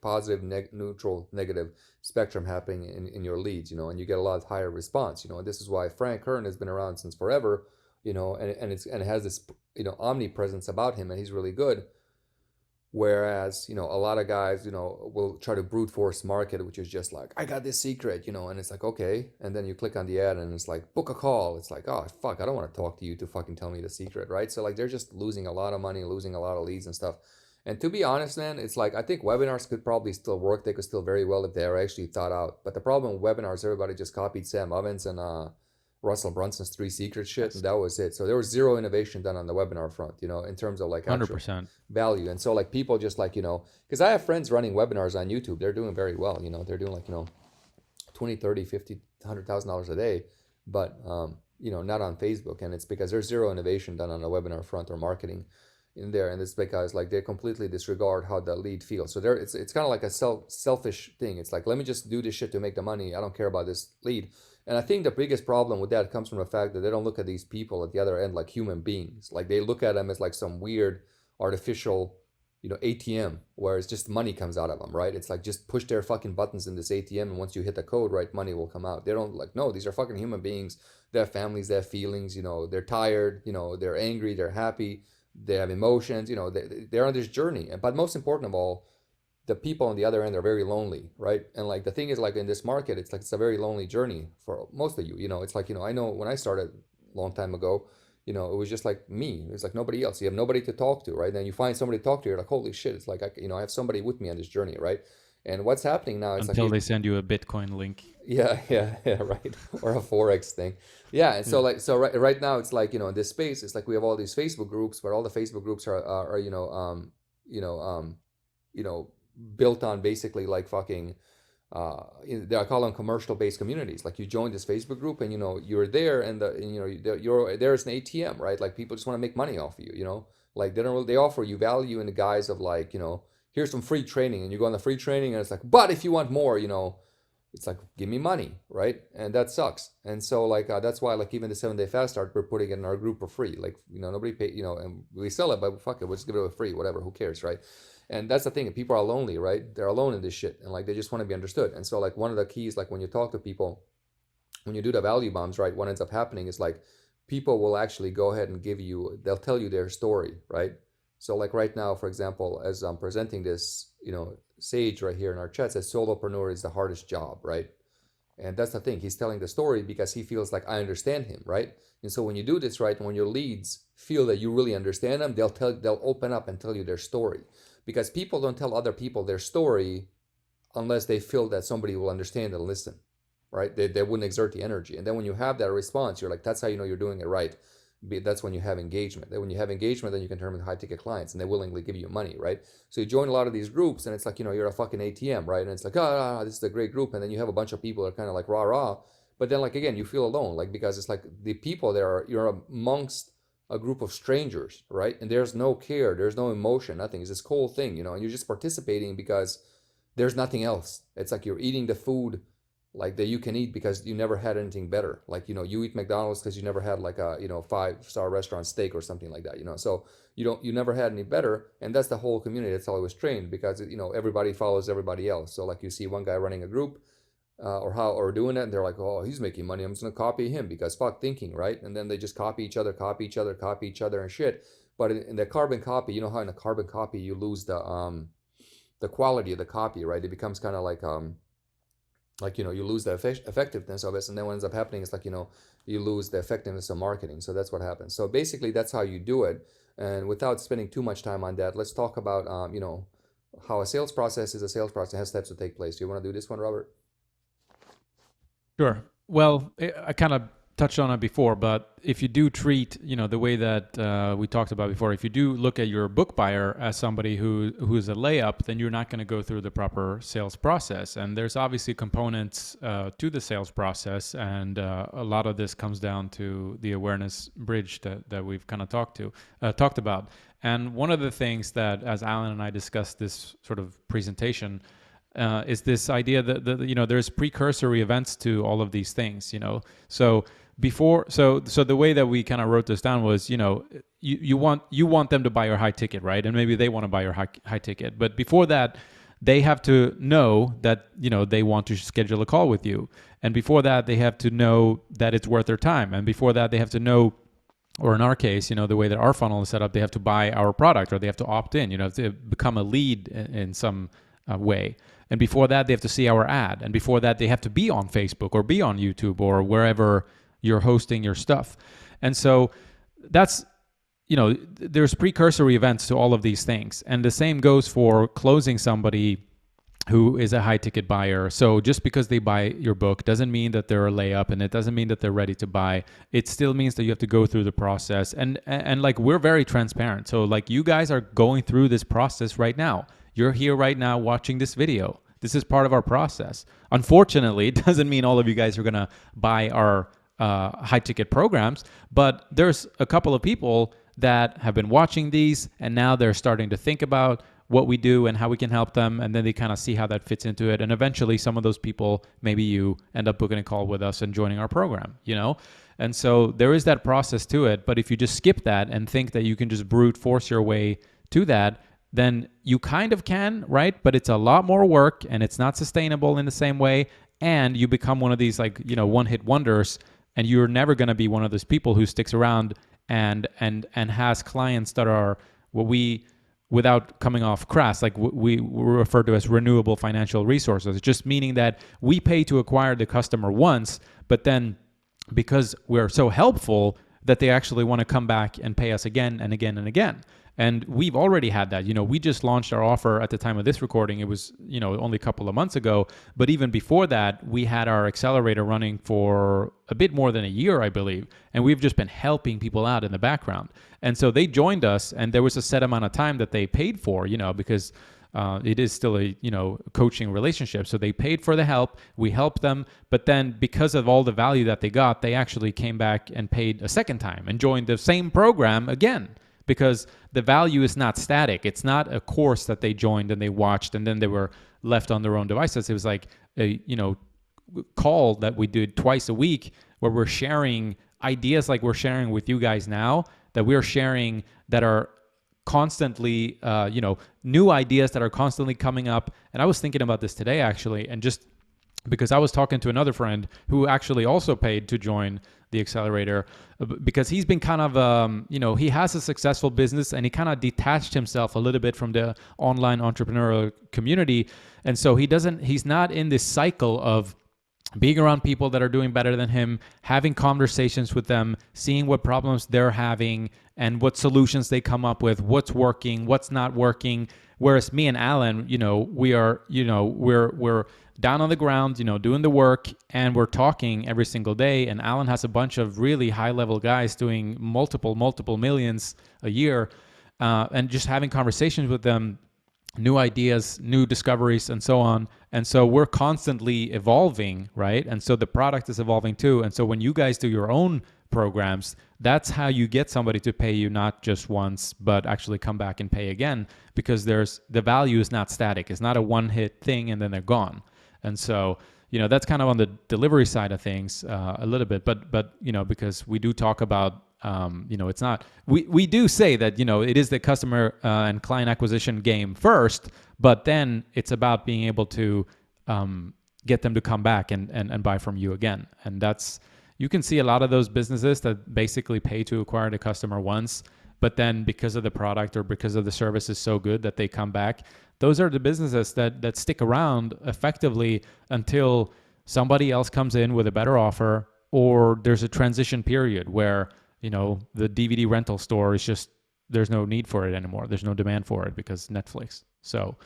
positive, neutral, negative spectrum happening in your leads, and you get a lot higher response, and this is why Frank Kern has been around since forever, and it has this, omnipresence about him, and he's really good. Whereas, a lot of guys, will try to brute force market, which is just like, I got this secret, and it's like, okay. And then you click on the ad and it's like, book a call. It's like, oh, fuck, I don't want to talk to you to fucking tell me the secret, right? So like, they're just losing a lot of money, losing a lot of leads and stuff. And to be honest, man, it's like, I think webinars could probably still work. They could still very well if they are actually thought out. But the problem with webinars, everybody just copied Sam Ovens and Russell Brunson's 3 Secrets shit, and that was it. So there was zero innovation done on the webinar front, in terms of like actual 100%. value. And so like people just like, because I have friends running webinars on YouTube. They're doing very well, they're doing like, 20, 30, 50, $100,000 a day, but, not on Facebook. And it's because there's zero innovation done on the webinar front or marketing in there. And it's because like they completely disregard how the lead feels. So there, it's kind of like a selfish thing. It's like, let me just do this shit to make the money. I don't care about this lead. And I think the biggest problem with that comes from the fact that they don't look at these people at the other end like human beings. Like they look at them as like some weird artificial, ATM where it's just money comes out of them, right? It's like just push their fucking buttons in this ATM, and once you hit the code, right, money will come out. They don't like, no, these are fucking human beings. They have families, they have feelings, they're tired, they're angry, they're happy, they have emotions, they're on this journey. But most important of all, the people on the other end are very lonely, right? And like the thing is, like in this market, it's like it's a very lonely journey for most of you. It's like, I know when I started a long time ago, it was just like me. It's like nobody else. You have nobody to talk to, right? Then you find somebody to talk to. You're like, holy shit! It's like I have somebody with me on this journey, right? And what's happening now? It's Until like they send you a Bitcoin link. yeah, yeah, right, or a forex thing, yeah. And so right now it's like in this space, it's like we have all these Facebook groups, but all the Facebook groups are built on basically like fucking I call them commercial based communities. Like you join this Facebook group and you're there and you're there's an ATM, right? Like people just want to make money off of you, like they offer you value in the guise of like, here's some free training, and you go on the free training and it's like, but if you want more, it's like, give me money, right? And that sucks. And so like that's why like even the 7-day fast start, we're putting it in our group for free. Like nobody pay, and we sell it, but fuck it, we'll just give it away free, whatever, who cares, right? And that's the thing, people are lonely, right? They're alone in this shit, and like they just want to be understood. And so like one of the keys, like when you talk to people, when you do the value bombs, right, what ends up happening is like people will actually go ahead and they'll tell you their story, right? So like right now, for example, as I'm presenting this, Sage right here in our chat says solopreneur is the hardest job, right? And that's the thing, he's telling the story because he feels like I understand him, right? And so when you do this right, when your leads feel that you really understand them, they'll open up and tell you their story. Because people don't tell other people their story unless they feel that somebody will understand and listen, right? They wouldn't exert the energy. And then when you have that response, you're like, that's how you know you're doing it right. That's when you have engagement. Then when you have engagement, then you can turn them into high ticket clients, and they willingly give you money, right? So you join a lot of these groups, and it's like, you're a fucking ATM, right? And it's like, this is a great group. And then you have a bunch of people that are kind of like rah rah. But then like, again, you feel alone, like, because it's like the people there you're amongst a group of strangers, right? And there's no care, there's no emotion, nothing. It's this cold thing, and you're just participating because there's nothing else. It's like you're eating the food like that you can eat because you never had anything better. Like, you eat McDonald's because you never had like a, 5-star restaurant steak or something like that, so you never had any better. And that's the whole community. That's how it was trained, because, everybody follows everybody else. So like you see one guy running a group or doing it, and they're like, oh, he's making money, I'm just gonna copy him, because fuck thinking, right? And then they just copy each other and shit. But in the carbon copy, how in a carbon copy you lose the quality of the copy, right? It becomes kind of like you lose the effectiveness of it. And then what ends up happening is like, you lose the effectiveness of marketing. So that's what happens. So basically that's how you do it. And without spending too much time on that, let's talk about how a sales process is. A sales process has steps to take place. Do you want to do this one, Robert? Sure. Well, I kind of touched on it before, but if you do treat, the way that we talked about before, if you do look at your book buyer as somebody who's a layup, then you're not going to go through the proper sales process. And there's obviously components to the sales process, and a lot of this comes down to the awareness bridge that we've kind of talked about. And one of the things that, as Alan and I discussed this sort of presentation, is this idea that there's precursory events to all of these things, So the way that we kind of wrote this down was, you want them to buy your high ticket, right? And maybe they want to buy your high ticket, but before that, they have to know that they want to schedule a call with you, and before that, they have to know that it's worth their time, and before that, they have to know. Or in our case, the way that our funnel is set up, they have to buy our product, or they have to opt in, to become a lead in some way. And before that, they have to see our ad. And before that, they have to be on Facebook or be on YouTube or wherever you're hosting your stuff. And so that's, there's precursory events to all of these things. And the same goes for closing somebody who is a high ticket buyer. So just because they buy your book doesn't mean that they're a layup, and it doesn't mean that they're ready to buy. It still means that you have to go through the process. And like, we're very transparent. So like, you guys are going through this process right now. You're here right now watching this video. This is part of our process. Unfortunately, it doesn't mean all of you guys are going to buy our high ticket programs, but there's a couple of people that have been watching these, and now they're starting to think about what we do and how we can help them, and then they kind of see how that fits into it. And eventually some of those people, maybe you, end up booking a call with us and joining our program, And so there is that process to it, but if you just skip that and think that you can just brute force your way to that, then you kind of can, right? But it's a lot more work and it's not sustainable in the same way. And you become one of these like, one-hit wonders, and you're never going to be one of those people who sticks around and has clients that are what we, without coming off crass, like we refer to as renewable financial resources, just meaning that we pay to acquire the customer once, but then because we're so helpful that they actually want to come back and pay us again and again and again. And we've already had that. We just launched our offer at the time of this recording. It was, only a couple of months ago. But even before that, we had our accelerator running for a bit more than a year, I believe. And we've just been helping people out in the background. And so they joined us, and there was a set amount of time that they paid for, because it is still a coaching relationship. So they paid for the help. We helped them, but then because of all the value that they got, they actually came back and paid a second time and joined the same program again. Because the value is not static. It's not a course that they joined and they watched and then they were left on their own devices. It was like a call that we did twice a week where we're sharing ideas like we're sharing with you guys now, that we're sharing that are constantly, new ideas that are constantly coming up. And I was thinking about this today, actually, and just because I was talking to another friend who actually also paid to join the accelerator, because he's been kind of, he has a successful business and he kind of detached himself a little bit from the online entrepreneurial community. And so he's not in this cycle of being around people that are doing better than him, having conversations with them, seeing what problems they're having and what solutions they come up with, what's working, what's not working. Whereas me and Alan, we're down on the ground, doing the work, and we're talking every single day. And Alan has a bunch of really high-level guys doing multiple millions a year, and just having conversations with them, new ideas, new discoveries, and so on. And so we're constantly evolving, right? And so the product is evolving too. And so when you guys do your own programs, that's how you get somebody to pay you not just once, but actually come back and pay again, because the value is not static. It's not a one-hit thing and then they're gone. And so, that's kind of on the delivery side of things a little bit, but because we do talk about, it's not, we do say that, it is the customer and client acquisition game first, but then it's about being able to get them to come back and buy from you again. And you can see a lot of those businesses that basically pay to acquire the customer once, but then because of the product or because of the service is so good that they come back. Those are the businesses that stick around effectively until somebody else comes in with a better offer, or there's a transition period where, the DVD rental store is just, there's no need for it anymore. There's no demand for it because Netflix. So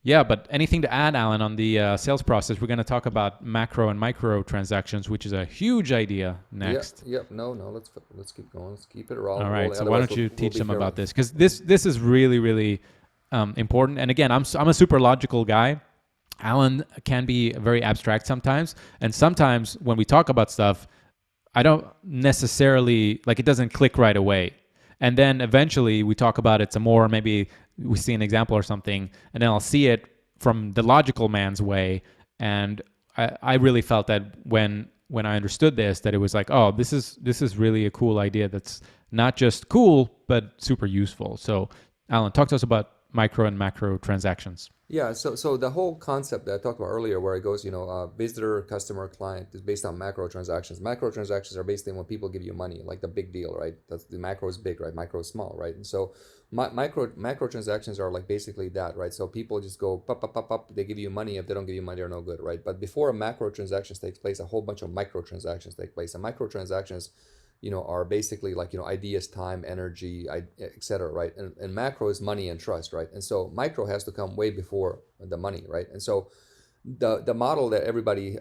yeah, but anything to add, Alan, on the sales process? We're going to talk about macro and micro transactions, which is a huge idea next. Yep. No, let's keep going. Let's keep it rolling. All right. So why don't you teach them about this? Because this is really, really important. And again, I'm a super logical guy. Alan can be very abstract sometimes. And sometimes when we talk about stuff, I don't necessarily, it doesn't click right away. And then eventually we talk about it some more. Maybe we see an example or something, and then I'll see it from the logical man's way. And I really felt that when I understood this, that it was like, oh, this is really a cool idea that's not just cool, but super useful. So Alan, talk to us about micro and macro transactions. Yeah, so the whole concept that I talked about earlier, where it goes, visitor, customer, client, is based on macro transactions. Macro transactions are basically when people give you money, like the big deal, right? That's the macro is big, right? Micro is small, right? And so macro transactions are like basically that, right? So people just go pop, pop, pop, pop. They give you money. If they don't give you money, they're no good, right? But before a macro transactions takes place, a whole bunch of micro transactions take place. And micro transactions, are basically like, ideas, time, energy, etc., right? And macro is money and trust, right? And so micro has to come way before the money, right? And so the model that everybody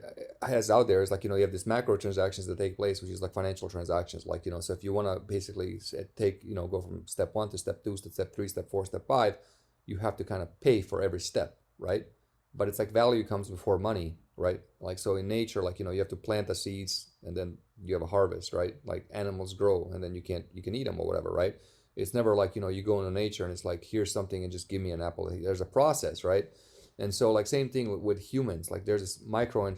has out there is like, you have this macro transactions that take place, which is like financial transactions, like, so if you want to basically take, go from step 1 to step 2 to step 3, step 4, step 5, you have to kind of pay for every step, right? But it's like value comes before money, right? Like, so in nature, like, you have to plant the seeds and then you have a harvest, right? Like animals grow and then you can eat them or whatever, right? It's never like, you go into nature and it's like, here's something and just give me an apple. There's a process, right? And so like same thing with humans, like there's this micro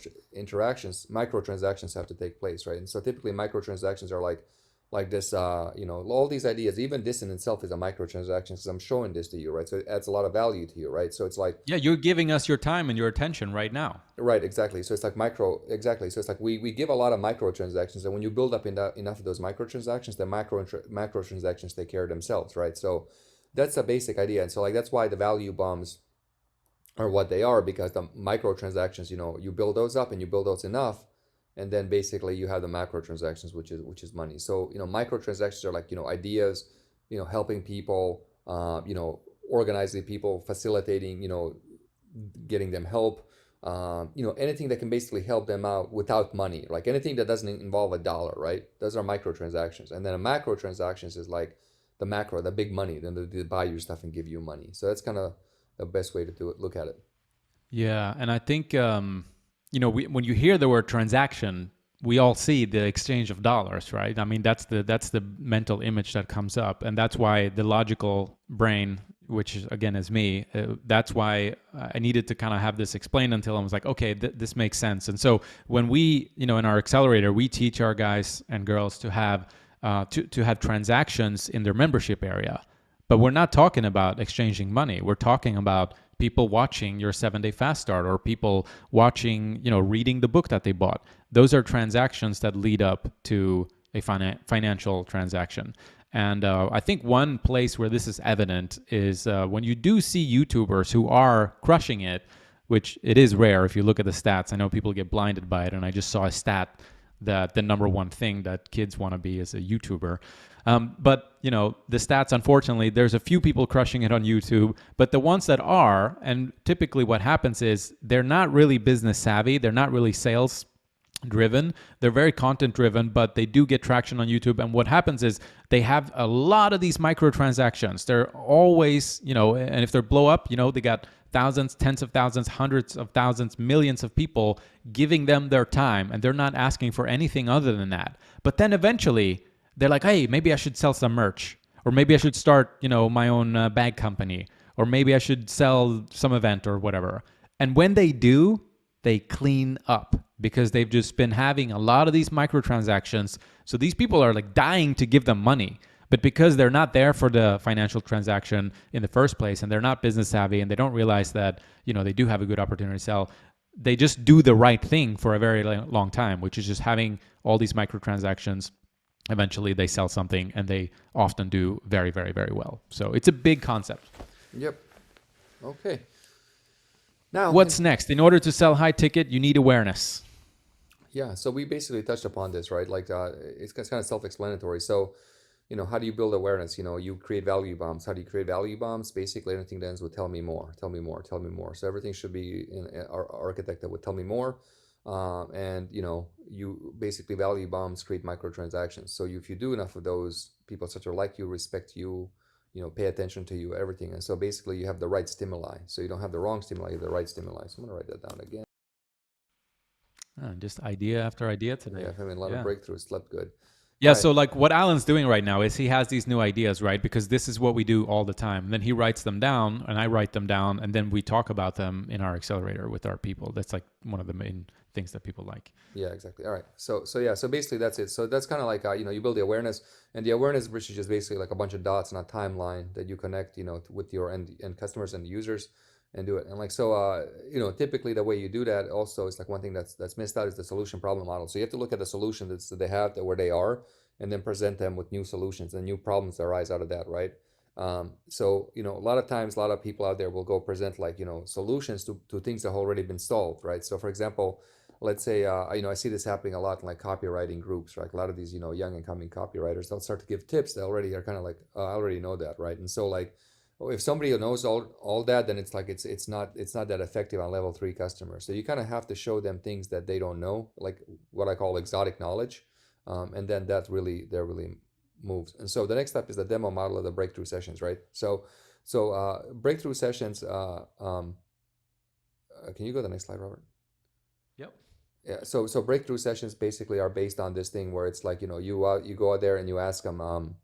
transactions have to take place, right? And so typically micro transactions are like like this, all these ideas, even this in itself is a microtransaction because I'm showing this to you, right? So it adds a lot of value to you, right? So it's like, Yeah, you're giving us your time and your attention right now. right, exactly. So it's like exactly. So it's like we give a lot of microtransactions, and when you build up enough of those microtransactions, the macrotransactions take care of themselves, right? So that's the basic idea. And so like that's why the value bombs are what they are, because the microtransactions, you build those up and you build those enough, and then basically you have the macro transactions, which is money. So microtransactions are like ideas, helping people, organizing people, facilitating, getting them help, anything that can basically help them out without money, like anything that doesn't involve a dollar, right? Those are microtransactions. And then a macro transactions is like the macro, the big money, then they buy your stuff and give you money. So that's kind of the best way to do it, look at it. Yeah, and I think when you hear the word transaction, we all see the exchange of dollars, right? I mean, that's the mental image that comes up, and that's why the logical brain, which again is me, that's why I needed to kind of have this explained until I was like, okay, this makes sense. And so when we, in our accelerator, we teach our guys and girls to have to have transactions in their membership area. But we're not talking about exchanging money. We're talking about people watching your 7-day fast start, or people watching, reading the book that they bought. Those are transactions that lead up to a financial transaction. And I think one place where this is evident is when you do see YouTubers who are crushing it, which it is rare if you look at the stats. I know people get blinded by it, and I just saw a stat that the number one thing that kids want to be is a YouTuber. But the stats, unfortunately, there's a few people crushing it on YouTube, but the ones that are, and typically what happens is they're not really business savvy. They're not really sales driven. They're very content driven, but they do get traction on YouTube. And what happens is they have a lot of these microtransactions. They're always, and if they blow up, they got thousands, tens of thousands, hundreds of thousands, millions of people giving them their time, and they're not asking for anything other than that. But then eventually they're like, hey, maybe I should sell some merch, or maybe I should start, my own bag company, or maybe I should sell some event or whatever. And when they do, they clean up because they've just been having a lot of these microtransactions. So these people are like dying to give them money. But because they're not there for the financial transaction in the first place, and they're not business savvy, and they don't realize that, they do have a good opportunity to sell, they just do the right thing for a very long time, which is just having all these microtransactions. Eventually they sell something, and they often do very, very, very well. So it's a big concept. Yep. Okay. Now, what's next? In order to sell high ticket, you need awareness. Yeah. So we basically touched upon this, right? Like it's kind of self-explanatory. So, how do you build awareness? You create value bombs. How do you create value bombs? Basically, anything that ends with tell me more, tell me more, tell me more. So everything should be architected with tell me more. And you basically value bombs create microtransactions. So if you do enough of those, people start to like you, respect you, pay attention to you, everything. And so basically you have the right stimuli. So you don't have the wrong stimuli, you have the right stimuli. So I'm gonna write that down again. Just idea after idea today. Yeah, having a lot of breakthroughs, slept good. Yeah, so like what Alan's doing right now is he has these new ideas, right? Because this is what we do all the time. And then he writes them down, and I write them down, and then we talk about them in our accelerator with our people. That's like one of the main things that people like. Yeah, exactly. All right. So basically that's it. So that's kind of like you build the awareness, and the awareness bridge is just basically like a bunch of dots on a timeline that you connect, with your end customers and users, and do it. And like so, typically the way you do that also is like one thing that's missed out is the solution problem model. So you have to look at the solution that they have, where they are, and then present them with new solutions and new problems that arise out of that, right? So a lot of times, a lot of people out there will go present like solutions to things that have already been solved, right? So for example, let's say I see this happening a lot in like copywriting groups, right? A lot of these young and coming copywriters, they'll start to give tips that already are kind of like I already know that, right? And so like if somebody knows all that, then it's like it's not that effective on level 3 customers. So you kind of have to show them things that they don't know, like what I call exotic knowledge, and then that really moves. And so the next step is the demo model of the breakthrough sessions, right? So breakthrough sessions. Can you go to the next slide, Robert? Yep. Yeah. So breakthrough sessions basically are based on this thing where it's like you go out there and you ask them.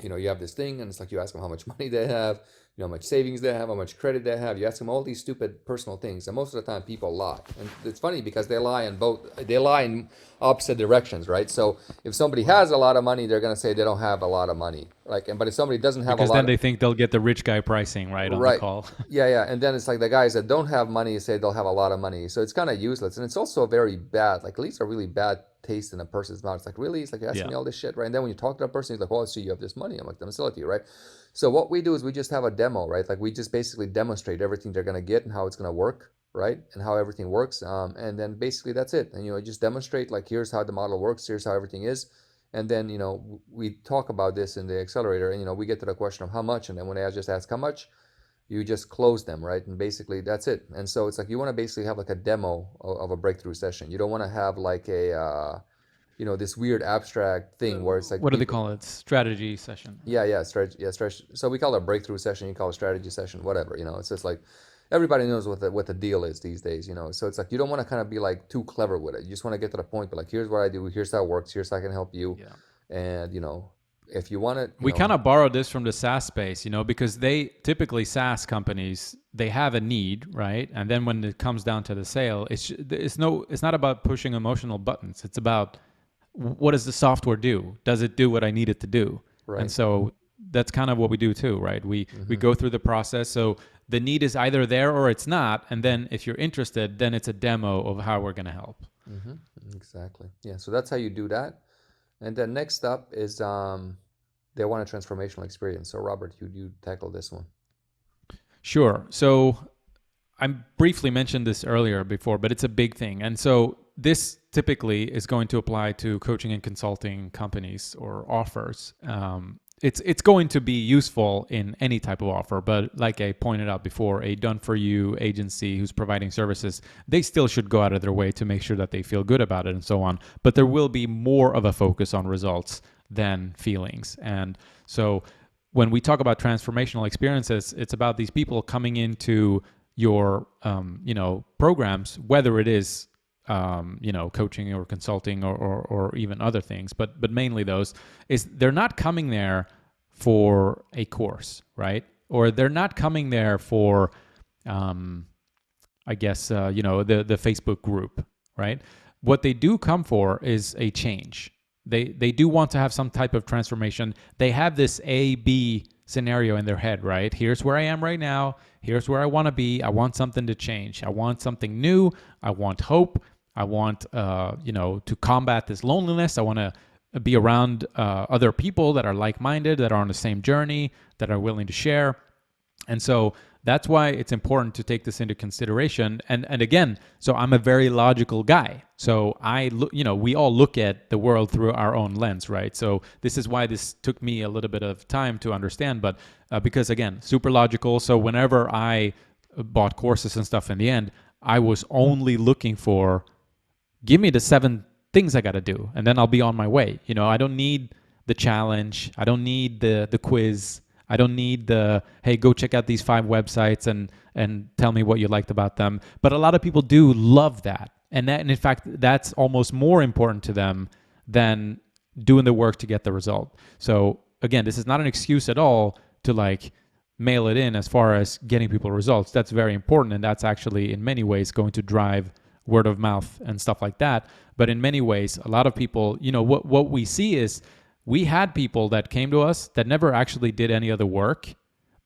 You have this thing, and it's like you ask them how much money they have, how much savings they have, how much credit they have. You ask them all these stupid personal things, and most of the time people lie. And it's funny because they lie in opposite directions, right? So if somebody has a lot of money, they're going to say they don't have a lot of money. But if somebody doesn't have Because a lot then they think they'll get the rich guy pricing right on the right. call. Yeah. And then it's like the guys that don't have money say they'll have a lot of money. So it's kind of useless. And it's also very bad, like, it leaves a really bad taste in a person's mouth. It's like, really? It's like, you're asking me all this shit, right? And then when you talk to that person, he's like, well, I see you have this money. I'm like, I'm going to sell it to you, right? So what we do is we just have a demo, right? Like, we just basically demonstrate everything they're going to get and how it's going to work, right? And how everything works. And then basically that's it. And, just demonstrate, like, here's how the model works. Here's how everything is. And then, we talk about this in the accelerator, and, we get to the question of how much. And then when they just ask how much, you just close them, right? And basically that's it. And so it's like, you want to basically have like a demo of a breakthrough session. You don't want to have like a, this weird abstract thing where it's like, What do they call it? Strategy session. Yeah, strategy. So we call it a breakthrough session. You call it a strategy session, whatever. It's just like, everybody knows what the deal is these days. So it's like, you don't want to kind of be like too clever with it. You just want to get to the point. But like, here's what I do. Here's how it works. Here's how I can help you. Yeah. And if you want it, we kind of borrowed this from the SaaS space, because they typically, SaaS companies, they have a need, right? And then when it comes down to the sale, it's not about pushing emotional buttons. It's about, what does the software do? Does it do what I need it to do? Right. And so that's kind of what we do too, right? We go through the process. So the need is either there or it's not. And then if you're interested, then it's a demo of how we're going to help. Exactly. Yeah. So that's how you do that. And then next up is they want a transformational experience. So Robert, you tackle this one. Sure. So I briefly mentioned this earlier before, but it's a big thing. And so this typically is going to apply to coaching and consulting companies or offers. It's going to be useful in any type of offer, but like I pointed out before, a done-for-you agency who's providing services, they still should go out of their way to make sure that they feel good about it and so on. But there will be more of a focus on results than feelings. And so when we talk about transformational experiences, it's about these people coming into your programs, whether it is coaching or consulting or even other things, but mainly those, is they're not coming there for a course, right? Or they're not coming there for, the Facebook group, right? What they do come for is a change. They do want to have some type of transformation. They have this A-B scenario in their head, right? Here's where I am right now. Here's where I want to be. I want something to change. I want something new. I want hope. I want, to combat this loneliness. I want to be around other people that are like-minded, that are on the same journey, that are willing to share. And so that's why it's important to take this into consideration. And again, so I'm a very logical guy. So we all look at the world through our own lens, right? So this is why this took me a little bit of time to understand, but because again, super logical. So whenever I bought courses and stuff in the end, I was only looking for, give me the 7 things I got to do, and then I'll be on my way. I don't need the challenge. I don't need the quiz. I don't need hey, go check out these 5 websites and tell me what you liked about them. But a lot of people do love that. And in fact, that's almost more important to them than doing the work to get the result. So again, this is not an excuse at all to mail it in as far as getting people results. That's very important. And that's actually in many ways going to drive word of mouth and stuff like that. But in many ways, a lot of people, what we see is we had people that came to us that never actually did any of the work,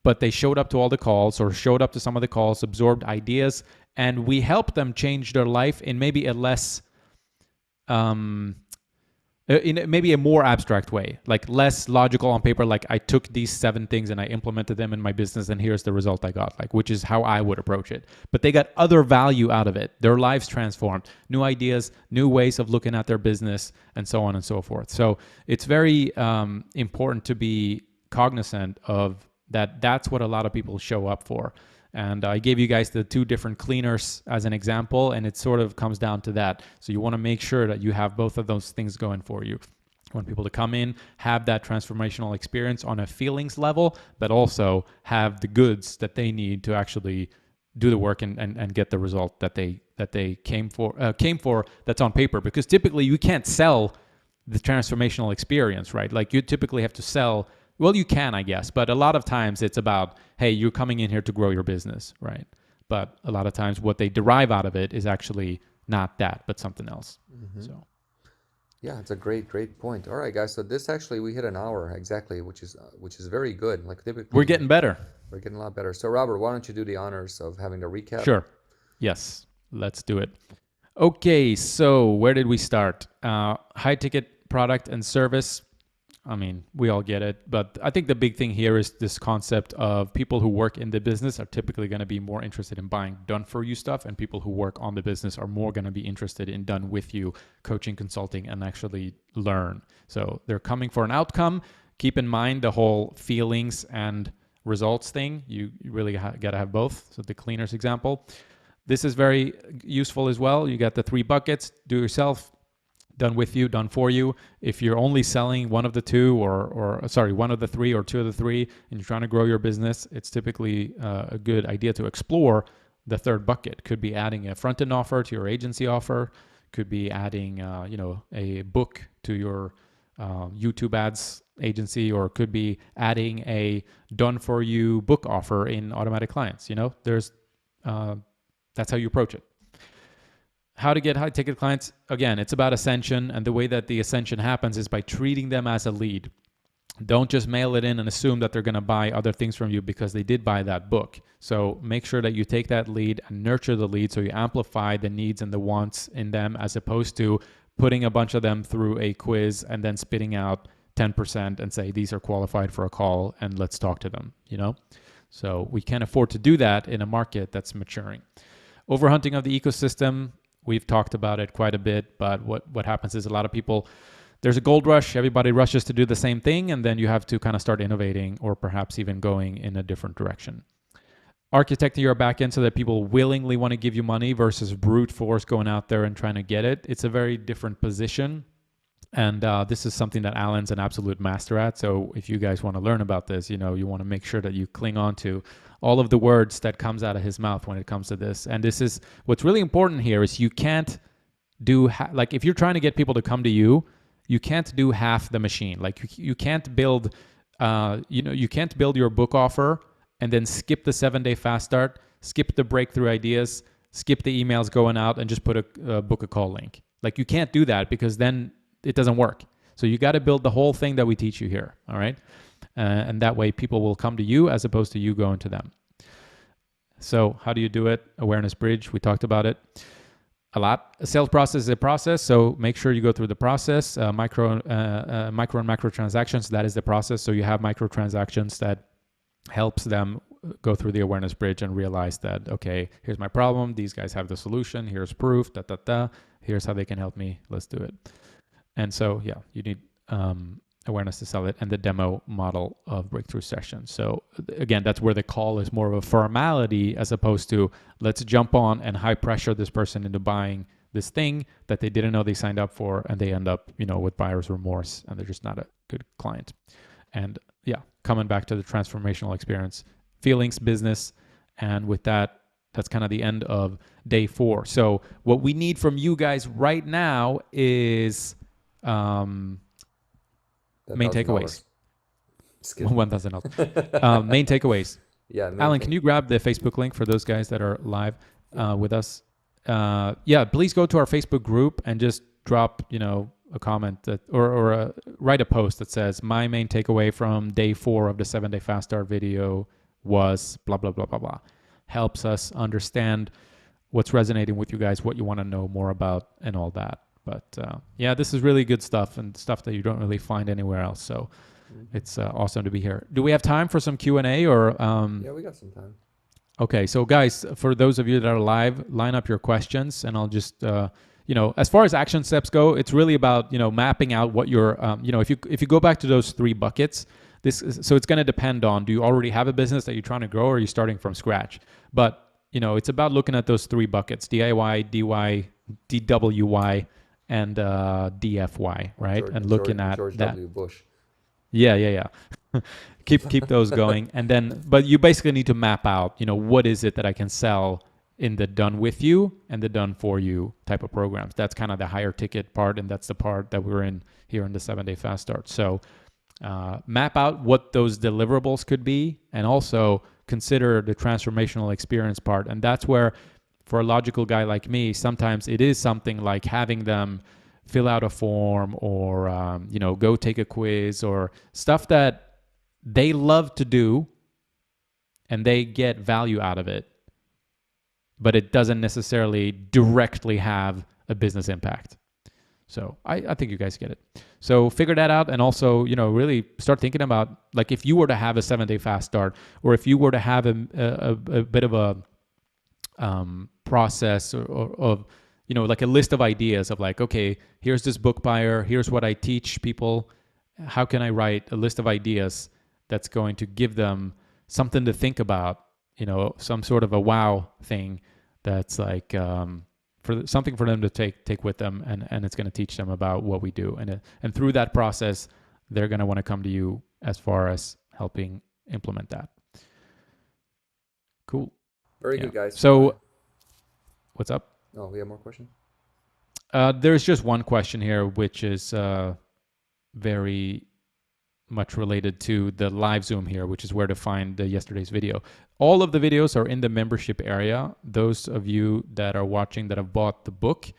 but they showed up to all the calls or showed up to some of the calls, absorbed ideas, and we helped them change their life in maybe a less, in maybe a more abstract way, like less logical on paper. Like I took these 7 things and I implemented them in my business and here's the result I got, which is how I would approach it. But they got other value out of it. Their lives transformed, new ideas, new ways of looking at their business, and so on and so forth. So it's very important to be cognizant of that. That's what a lot of people show up for. And I gave you guys the 2 different cleaners as an example, and it sort of comes down to that. So you want to make sure that you have both of those things going for you. You want people to come in, have that transformational experience on a feelings level, but also have the goods that they need to actually do the work and get the result that they came for that's on paper. Because typically you can't sell the transformational experience, right? Like you typically have to sell Well, you can, I guess, but a lot of times it's about, hey, you're coming in here to grow your business, right? But a lot of times what they derive out of it is actually not that, but something else. So Yeah, it's a great point. All right, guys. So this actually we hit an hour exactly, which is very good. Like typically we're getting better. we're getting a lot better. So Robert, why don't you do the honors of having the recap? Sure. Yes, let's do it. Okay, so where did we start? High ticket product and service. I mean, we all get it, but I think the big thing here is this concept of people who work in the business are typically going to be more interested in buying done for you stuff, and people who work on the business are more going to be interested in done with you coaching, consulting, and actually learn. So they're coming for an outcome. Keep in mind the whole feelings and results thing. You really got to have both. So the cleaners example. This is very useful as well. You got the 3 buckets: do yourself, done with you, done for you. If you're only selling one of the two, or one of the 3 or 2 of the 3, and you're trying to grow your business, it's typically a good idea to explore the 3rd bucket. Could be adding a front-end offer to your agency offer. Could be adding, a book to your YouTube ads agency, or could be adding a done for you book offer in automatic clients. There's that's how you approach it. How to get high ticket clients? Again, it's about ascension, and the way that the ascension happens is by treating them as a lead. Don't just mail it in and assume that they're going to buy other things from you because they did buy that book. So make sure that you take that lead and nurture the lead, so you amplify the needs and the wants in them, as opposed to putting a bunch of them through a quiz and then spitting out 10% and say, these are qualified for a call and let's talk to them, So we can't afford to do that in a market that's maturing. Overhunting of the ecosystem. We've talked about it quite a bit, but what happens is a lot of people, there's a gold rush. Everybody rushes to do the same thing, and then you have to kind of start innovating, or perhaps even going in a different direction. Architecting your back end so that people willingly want to give you money versus brute force going out there and trying to get it. It's a very different position. And this is something that Alan's an absolute master at. So if you guys want to learn about this, you want to make sure that you cling on to all of the words that comes out of his mouth when it comes to this. And this is what's really important here is you can't do, like if you're trying to get people to come to you, you can't do half the machine. Like you can't build, you can't build your book offer and then skip the 7-day fast start, skip the breakthrough ideas, skip the emails going out, and just put a book a call link. Like you can't do that, because then it doesn't work. So you got to build the whole thing that we teach you here. All right. And that way people will come to you as opposed to you going to them. So how do you do it? Awareness bridge. We talked about it a lot. A sales process is a process. So make sure you go through the process. Micro and macro transactions. That is the process. So you have micro transactions that helps them go through the awareness bridge and realize that, okay, here's my problem. These guys have the solution. Here's proof. Here's how they can help me. Let's do it. And so, yeah, you need awareness to sell it, and the demo model of breakthrough sessions. So again, that's where the call is more of a formality, as opposed to let's jump on and high pressure this person into buying this thing that they didn't know they signed up for, and they end up, with buyer's remorse, and they're just not a good client. And yeah, coming back to the transformational experience, feelings, business, and with that, that's kind of the end of day 4. So what we need from you guys right now is main takeaways. $1,000. Main takeaways. Yeah. Alan, can you grab the Facebook link for those guys that are live with us? Please go to our Facebook group and just drop, a comment that, or write a post that says, my main takeaway from day 4 of the 7-day fast start video was blah, blah, blah, blah, blah. Helps us understand what's resonating with you guys, what you want to know more about, and all that. But this is really good stuff, and stuff that you don't really find anywhere else. So it's awesome to be here. Do we have time for some Q&A or? Yeah, we got some time. Okay, so guys, for those of you that are live, line up your questions, and I'll just, as far as action steps go, it's really about, mapping out what your, if you go back to those 3 buckets, so it's going to depend on, do you already have a business that you're trying to grow, or are you starting from scratch? But, it's about looking at those 3 buckets: DIY, DY, DWY, and DFY, right? And looking at George that. W. Bush. Yeah. keep those going, and then, but you basically need to map out, what is it that I can sell in the done with you and the done for you type of programs. That's kind of the higher ticket part, and that's the part that we're in here in the 7-day fast start. So map out what those deliverables could be, and also consider the transformational experience part. And that's where, for a logical guy like me, sometimes it is something like having them fill out a form or go take a quiz or stuff that they love to do and they get value out of it, but it doesn't necessarily directly have a business impact. So I think you guys get it. So figure that out, and also, really start thinking about, like, if you were to have a 7-day fast start, or if you were to have a bit of a process of, like a list of ideas of like, okay, here's this book buyer, here's what I teach people. How can I write a list of ideas that's going to give them something to think about, some sort of a wow thing that's like, something for them to take with them, and it's going to teach them about what we do, and through that process they're going to want to come to you as far as helping implement that. Cool. Very good, guys. So what's up? Oh, we have more questions? There's just one question here, which is very much related to the live Zoom here, which is where to find yesterday's video. All of the videos are in the membership area. Those of you that are watching that have bought the book,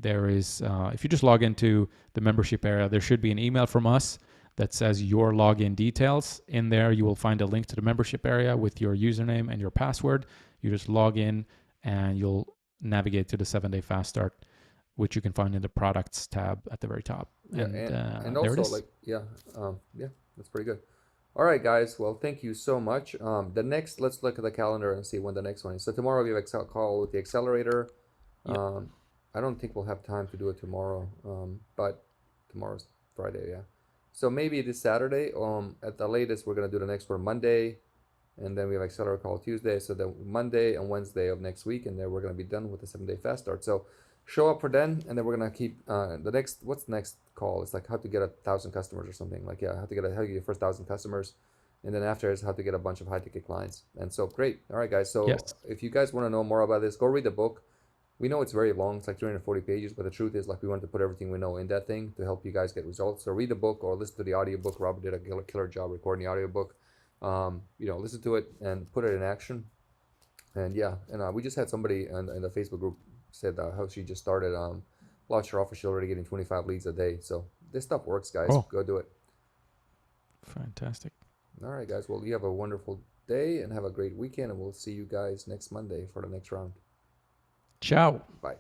there is, if you just log into the membership area, there should be an email from us that says your login details. In there, you will find a link to the membership area with your username and your password. You just log in and you'll navigate to the 7-day fast start, which you can find in the products tab at the very top. Yeah, and also, like, that's pretty good. All right, guys. Well, thank you so much. Let's look at the calendar and see when the next one is. So tomorrow we have a call with the accelerator. Yeah. I don't think we'll have time to do it tomorrow, but tomorrow's Friday, yeah. So maybe this Saturday, at the latest, we're gonna do the next one Monday, and then we have accelerator call Tuesday. So the Monday and Wednesday of next week, and then we're gonna be done with the 7-day fast start. So show up for then, and then we're gonna keep what's the next call? It's like how to get 1,000 customers or something. Like, yeah, how to get your first 1,000 customers, and then after is how to get a bunch of high ticket clients. And so great. All right, guys. So Yes. if you guys want to know more about this, go read the book. We know it's very long. It's like 340 pages, but the truth is, like, we wanted to put everything we know in that thing to help you guys get results. So read the book or listen to the audiobook. Robert did a killer job recording the audiobook. Listen to it and put it in action. And we just had somebody in the Facebook group said how she just started, launched her offer. She's already getting 25 leads a day. So this stuff works, guys. Oh. Go do it. Fantastic. All right, guys. Well, you have a wonderful day and have a great weekend, and we'll see you guys next Monday for the next round. Ciao. Bye.